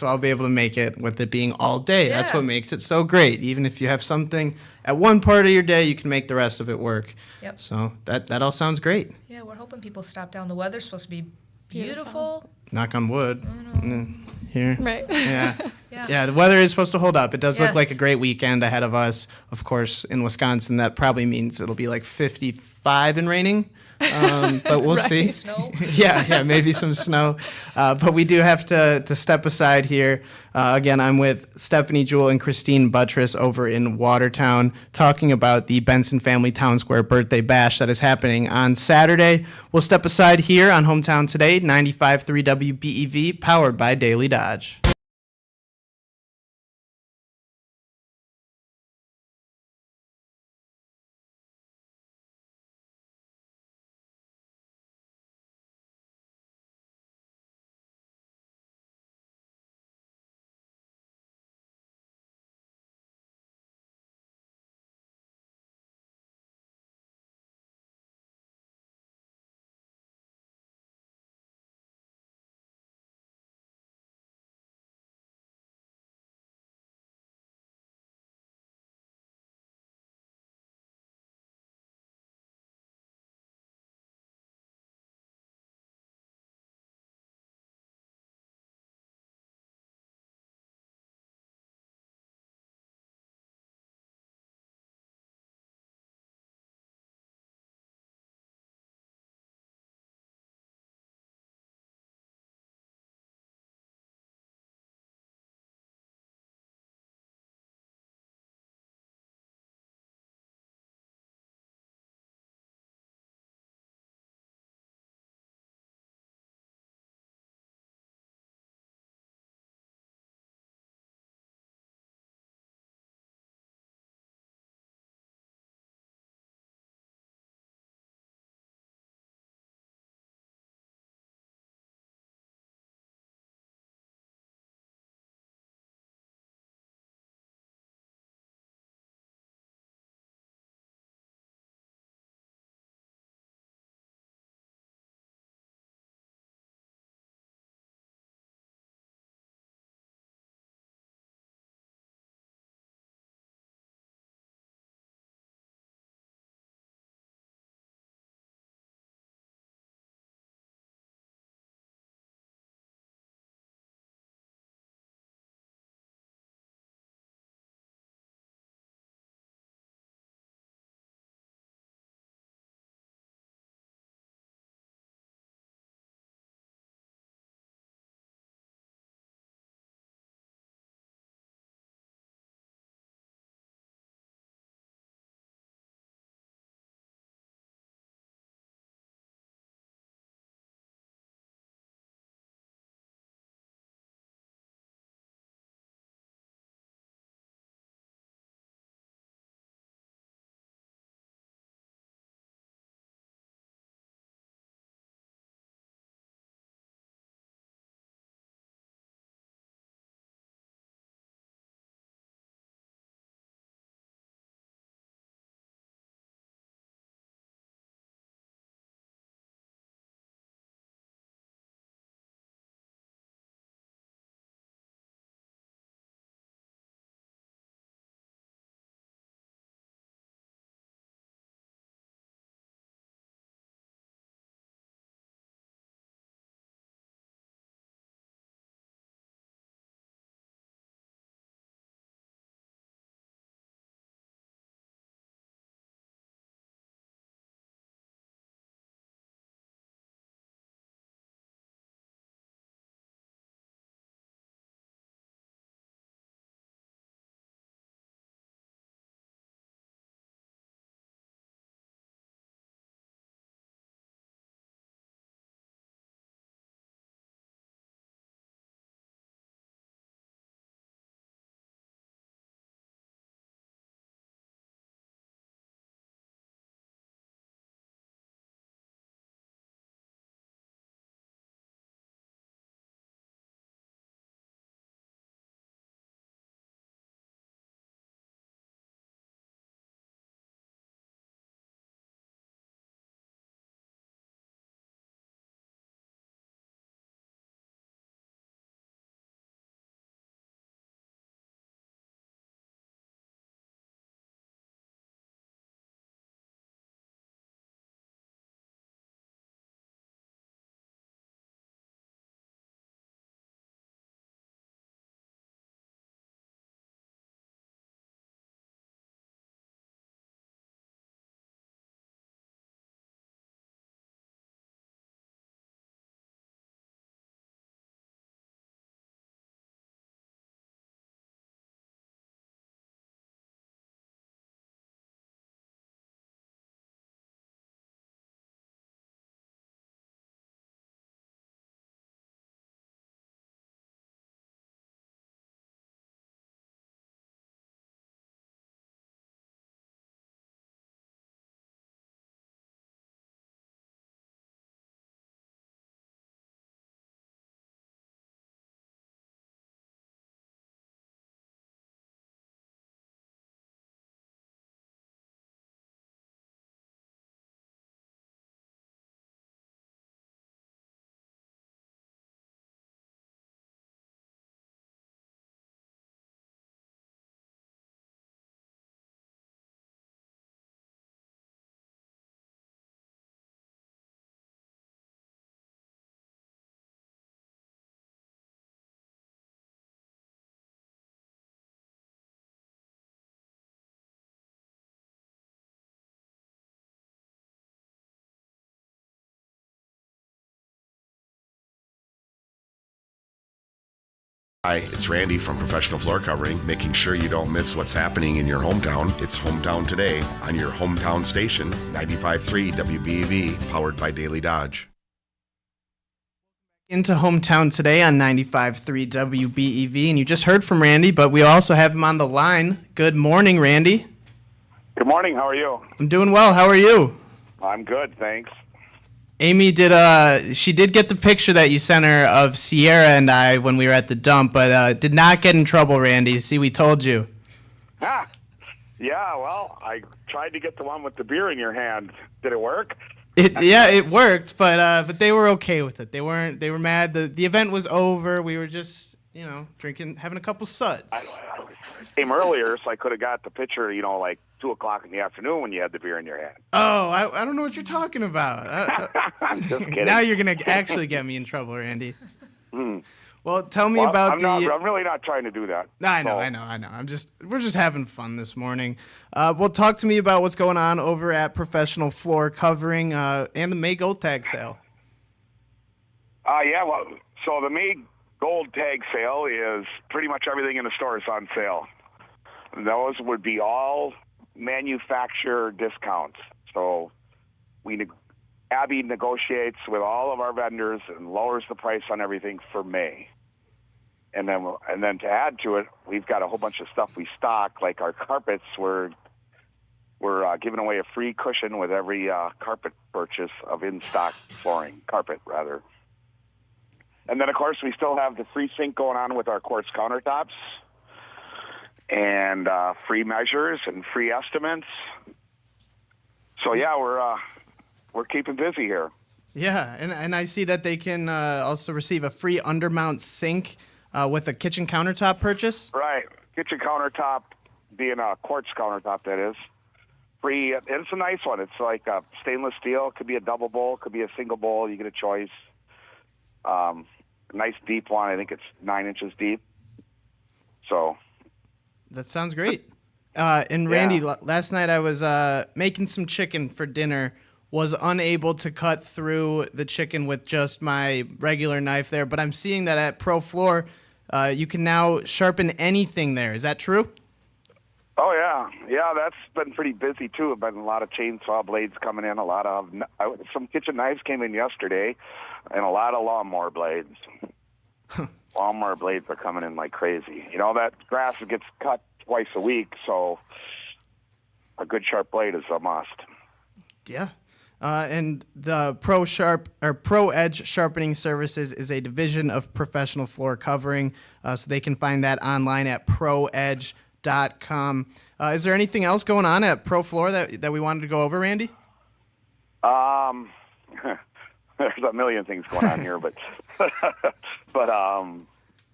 B: I'll be able to make it with it being all day. That's
E: Yeah.
B: what makes it so great. Even if you have something at one part of your day, you can make the rest of it work.
E: Yep.
B: So that all sounds great.
E: Yeah, we're hoping people stop down. The weather's supposed to be beautiful.
B: Knock on wood. here.
F: Right.
B: Yeah.
E: Yeah.
B: Yeah, the weather is supposed to hold up. It does look
E: Yes.
B: like a great weekend ahead of us. Of course, in Wisconsin, that probably means it'll be like 55 and raining. But we'll see.
E: Snow.
B: Yeah, maybe some snow. But we do have to step aside here. Again, I'm with Stephanie Jewell and Christine Buttress over in Watertown talking about the Bentzin Family Town Square birthday bash that is happening on Saturday. We'll step aside here on Hometown Today, 95.3 WBEV, powered by Daily Dodge.
D: Hi, it's Randy from Professional Floor Covering, making sure you don't miss what's happening in your hometown. It's Hometown Today on your hometown station, 95.3 WBEV, powered by Daily Dodge.
B: Into Hometown Today on 95.3 WBEV, and you just heard from Randy, but we also have him on the line. Good morning, Randy.
G: Good morning. How are you?
B: I'm doing well. How are you?
G: I'm good, thanks.
B: Amy she did get the picture that you sent her of Sierra and I when we were at the dump, but did not get in trouble, Randy. See, we told you.
G: Ah, yeah, well, I tried to get the one with the beer in your hand. Did it work?
B: It worked, but they were okay with it. They were mad. The event was over. We were just, drinking, having a couple suds.
G: I came earlier, so I could have got the picture, like 2 o'clock in the afternoon when you had the beer in your hand.
B: Oh, I don't know what you're talking about.
G: I'm just kidding.
B: Now you're going to actually get me in trouble, Randy. Well, tell me about
G: I'm really not trying to do that.
B: I know. We're just having fun this morning. Well, talk to me about what's going on over at Professional Floor Covering and the May Gold Tag Sale.
G: So the May Gold Tag Sale is pretty much everything in the store is on sale. Those would be all manufacturer discounts. So Abby negotiates with all of our vendors and lowers the price on everything for May. And then to add to it, we've got a whole bunch of stuff we stock, like our carpets. We're giving away a free cushion with every carpet purchase of in-stock flooring, carpet rather. And then, of course, we still have the free sink going on with our quartz countertops and free measures and free estimates. So, yeah, we're keeping busy here.
B: Yeah, and I see that they can also receive a free undermount sink with a kitchen countertop purchase.
G: Right. Kitchen countertop, being a quartz countertop, that is. Free. And it's a nice one. It's like a stainless steel. It could be a double bowl. It could be a single bowl. You get a choice. Nice deep one. I think it's 9 inches deep. So.
B: That sounds great. And Randy, last night I was making some chicken for dinner. Was unable to cut through the chicken with just my regular knife there, but I'm seeing that at Pro Floor, you can now sharpen anything there. Is that true?
G: Oh, yeah. Yeah, that's been pretty busy, too. Been a lot of chainsaw blades coming in, some kitchen knives came in yesterday, and a lot of lawnmower blades. Lawnmower blades are coming in like crazy. That grass gets cut twice a week, so a good sharp blade is a must.
B: Yeah. And the Pro Edge Sharpening Services is a division of Professional Floor Covering, so they can find that online at proedge.com. Is there anything else going on at Pro Floor that we wanted to go over, Randy?
G: There's a million things going on here, but no,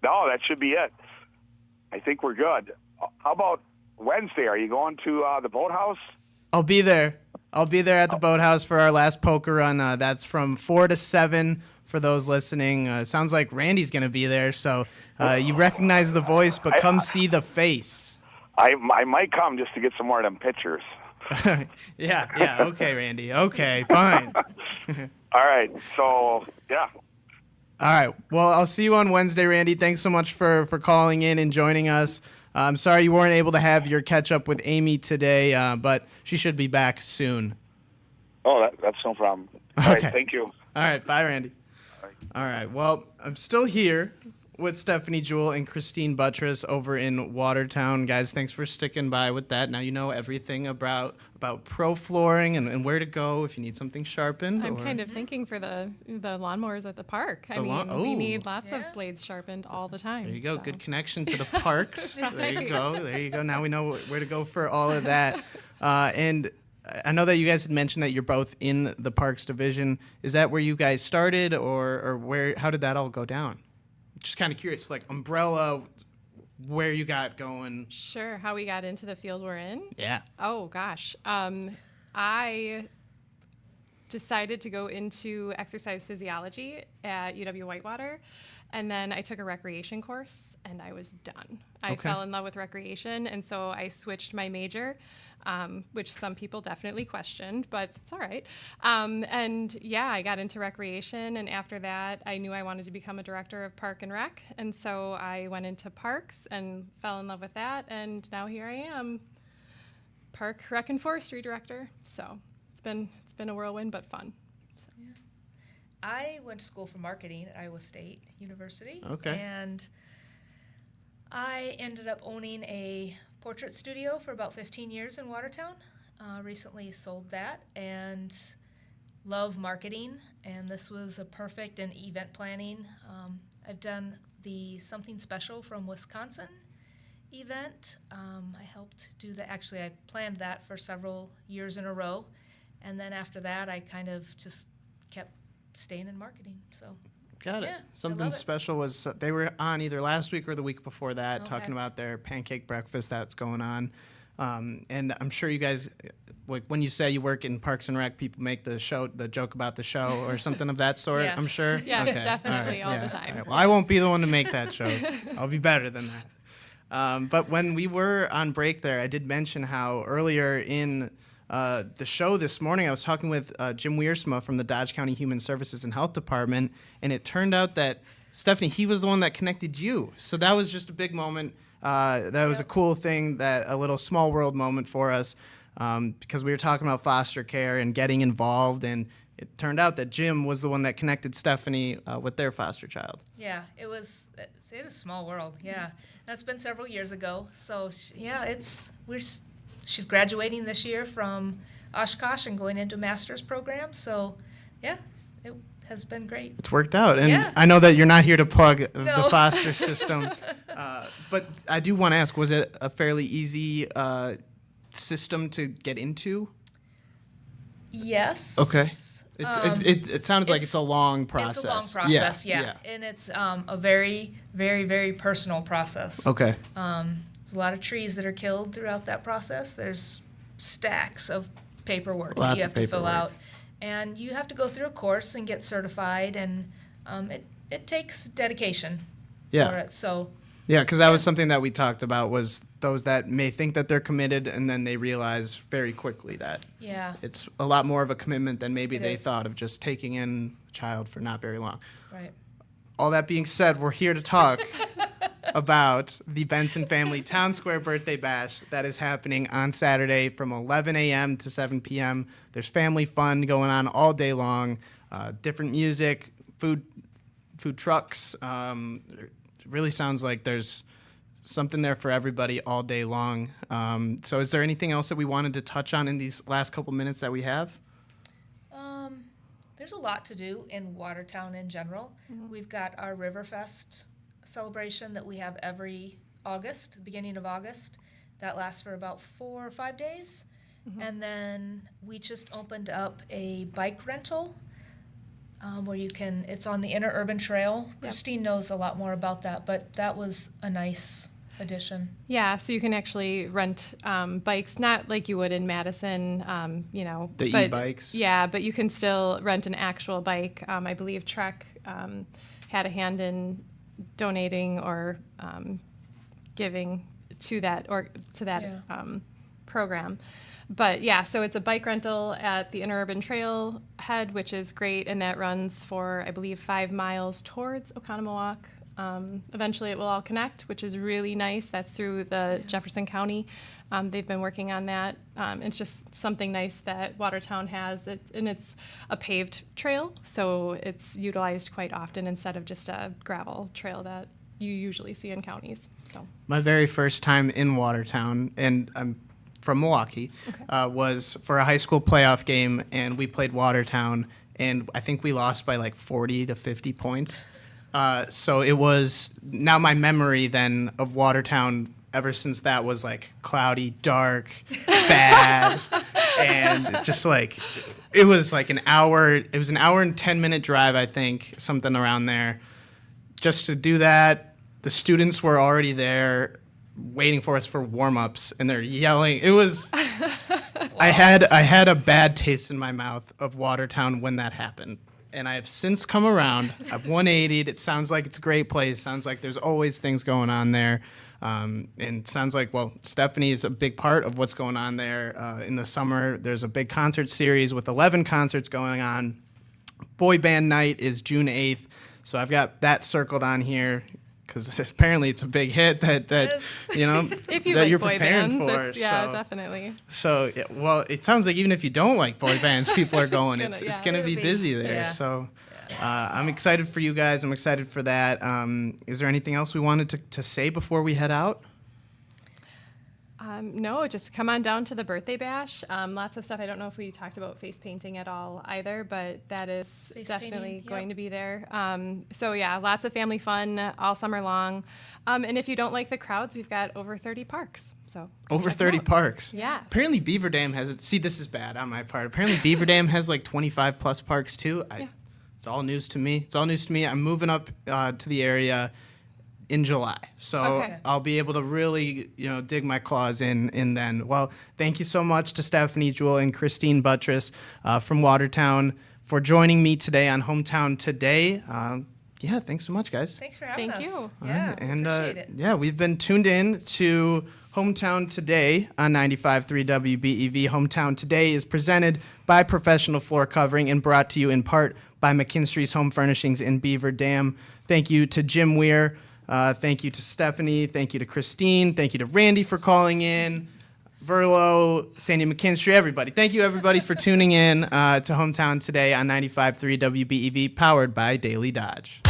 G: that should be it. I think we're good. How about Wednesday? Are you going to the boathouse?
B: I'll be there. I'll be there at the boathouse for our last poker run. That's from 4 to 7 for those listening. Sounds like Randy's going to be there, so you recognize the voice, but come see the face.
G: I might come just to get some more of them pictures.
B: Yeah. Okay, Randy. Okay, fine.
G: All right. So, yeah.
B: All right. Well, I'll see you on Wednesday, Randy. Thanks so much for calling in and joining us. I'm sorry you weren't able to have your catch-up with Amy today, but she should be back soon.
G: Oh, that's no problem. All right, thank you.
B: All right, bye, Randy. All right, well, I'm still here with Stephanie Jewell and Christine Buttress over in Watertown. Guys, thanks for sticking by with that. Now you know everything about pro flooring and where to go if you need something sharpened.
F: I'm kind of thinking for the lawnmowers at the park. We need lots of blades sharpened all the time.
B: There you go.
F: So.
B: Good connection to the parks. There you go. Now we know where to go for all of that. And I know that you guys had mentioned that you're both in the parks division. Is that where you guys started, or where? How did that all go down? Just kind of curious, like umbrella, where you got going.
F: Sure, how we got into the field we're in?
B: Yeah.
F: Oh, gosh. I decided to go into exercise physiology at UW-Whitewater, And then I took a recreation course, and I was done. I
B: Okay.
F: fell in love with recreation, and so I switched my major, which some people definitely questioned, but it's all right. And yeah, I got into recreation, and after that, I knew I wanted to become a director of Park and Rec, and so I went into parks and fell in love with that, and now here I am, Park, Rec, and Forestry director. So it's been a whirlwind, but fun.
E: I went to school for marketing at Iowa State University.
B: Okay.
E: And I ended up owning a portrait studio for about 15 years in Watertown. Recently sold that and love marketing. And this was a perfect in event planning. I've done the Something Special from Wisconsin event. I helped do that. Actually, I planned that for several years in a row. And then after that, I kind of just kept staying in marketing. So
B: Got it.
E: Yeah, I
B: Something
E: love it.
B: special was they were on either last week or the week before that
E: Okay.
B: talking about their pancake breakfast that's going on. And I'm sure you guys, like when you say you work in Parks and Rec, people make the joke about the show or something of that sort.
E: Yes.
B: I'm sure.
F: Yes,
B: Okay.
F: definitely, all the
B: Yeah.
F: time.
B: Well, I won't be the one to make that joke. I'll be better than that. But when we were on break there, I did mention how earlier in the show this morning, I was talking with Jim Wiersma from the Dodge County Human Services and Health Department, and it turned out that, Stephanie, he was the one that connected you. So that was just a big moment. That was a cool thing, a little small world moment for us, because we were talking about foster care and getting involved, and it turned out that Jim was the one that connected Stephanie with their foster child.
E: yeah, it was a small world. Yeah, that's been several years ago. So she's graduating this year from Oshkosh and going into a master's program. So yeah, it has been great.
B: It's worked out, and
E: Yeah.
B: I know that you're not here to plug the
E: No.
B: foster system, but I do want to ask: was it a fairly easy system to get into?
E: Yes.
B: Okay. It sounds like it's a long process.
E: It's a long process, yeah. And it's a very, very, very personal process.
B: Okay.
E: There's a lot of trees that are killed throughout that process. There's stacks of paperwork that
B: Lots
E: you
B: of
E: have to fill
B: paperwork.
E: out. And you have to go through a course and get certified, and it takes dedication
B: Yeah.
E: for it. So,
B: Yeah, because that was something that we talked about, was those that may think that they're committed and then they realize very quickly that
E: yeah,
B: it's a lot more of a commitment than maybe
E: It
B: they
E: is.
B: thought of just taking in a child for not very long.
E: right.
B: All that being said, we're here to talk about the Bentzin Family Town Square Birthday Bash that is happening on Saturday from 11 a.m. to 7 p.m. There's family fun going on all day long, different music, food trucks. It really sounds like there's something there for everybody all day long. So is there anything else that we wanted to touch on in these last couple minutes that we have?
E: There's a lot to do in Watertown in general. We've got our Riverfest celebration that we have every August, beginning of August. That lasts for about 4 or 5 days. And then we just opened up a bike rental where it's on the Interurban Trail. Christine knows a lot more about that, but that was a nice addition.
F: Yeah, so you can actually rent bikes, not like you would in Madison,
B: The
F: but-
B: e-bikes?
F: Yeah, but you can still rent an actual bike. I believe Trek had a hand in donating or giving to that program. But yeah, so it's a bike rental at the Interurban Trail head, which is great, and that runs for, I believe, 5 miles towards Oconomowoc. Eventually it will all connect, which is really nice. That's through the Jefferson County. They've been working on that. It's just something nice that Watertown has, and it's a paved trail, so it's utilized quite often instead of just a gravel trail that you usually see in counties. So
B: My very first time in Watertown, and I'm from Milwaukee, was for a high school playoff game, and we played Watertown, and I think we lost by like 40 to 50 points. So it was, now my memory then of Watertown ever since that was like cloudy, dark, bad, and just like, it was like an hour and 10-minute drive, I think, something around there. Just to do that, the students were already there waiting for us for warm-ups, and they're yelling. It was, I had a bad taste in my mouth of Watertown when that happened. and I have since come around. I've 180'd. It sounds like it's a great place. Sounds like there's always things going on there. And it sounds like, well, Stephanie is a big part of what's going on there. In the summer, there's a big concert series with 11 concerts going on. Boy Band Night is June 8th. So I've got that circled on here because apparently it's a big hit that you know,
F: If you
B: that
F: like
B: you're
F: boy
B: preparing
F: bands,
B: for.
F: yeah,
B: so,
F: definitely.
B: So, yeah, well, it sounds like even if you don't like boy bands, people are going. It's going to be busy there.
E: Yeah.
B: So I'm excited for you guys. I'm excited for that. Is there anything else we wanted to say before we head out?
F: No, just come on down to the birthday bash. Lots of stuff. I don't know if we talked about face painting at all either, but that is
E: Face
F: definitely
E: painting, yep.
F: going to be there. So yeah, lots of family fun all summer long. And if you don't like the crowds, we've got over 30 parks. So
B: Over
F: check 'em
B: 30
F: out.
B: parks.
F: Yes.
B: Apparently Beaver Dam has it. See, this is bad on my part. Apparently Beaver Dam has like 25 plus parks too.
F: Yeah.
B: It's all news to me. I'm moving up to the area in July. So
F: Okay.
B: I'll be able to really, dig my claws in then. Well, thank you so much to Stephanie Jewell and Christine Buttress from Watertown for joining me today on Hometown Today. Yeah, thanks so much, guys.
E: Thanks for having
F: Thank
E: us.
F: you.
E: Yeah,
B: And
E: appreciate it.
B: yeah, we've been tuned in to Hometown Today on 95.3 WBEV. Hometown Today is presented by Professional Floor Covering and brought to you in part by McKinstry's Home Furnishings in Beaver Dam. Thank you to Jim Weir. Thank you to Stephanie. Thank you to Christine. Thank you to Randy for calling in. Verlo, Sandy McKinstry, everybody. Thank you, everybody, for tuning in to Hometown Today on 95.3 WBEV, powered by Daily Dodge.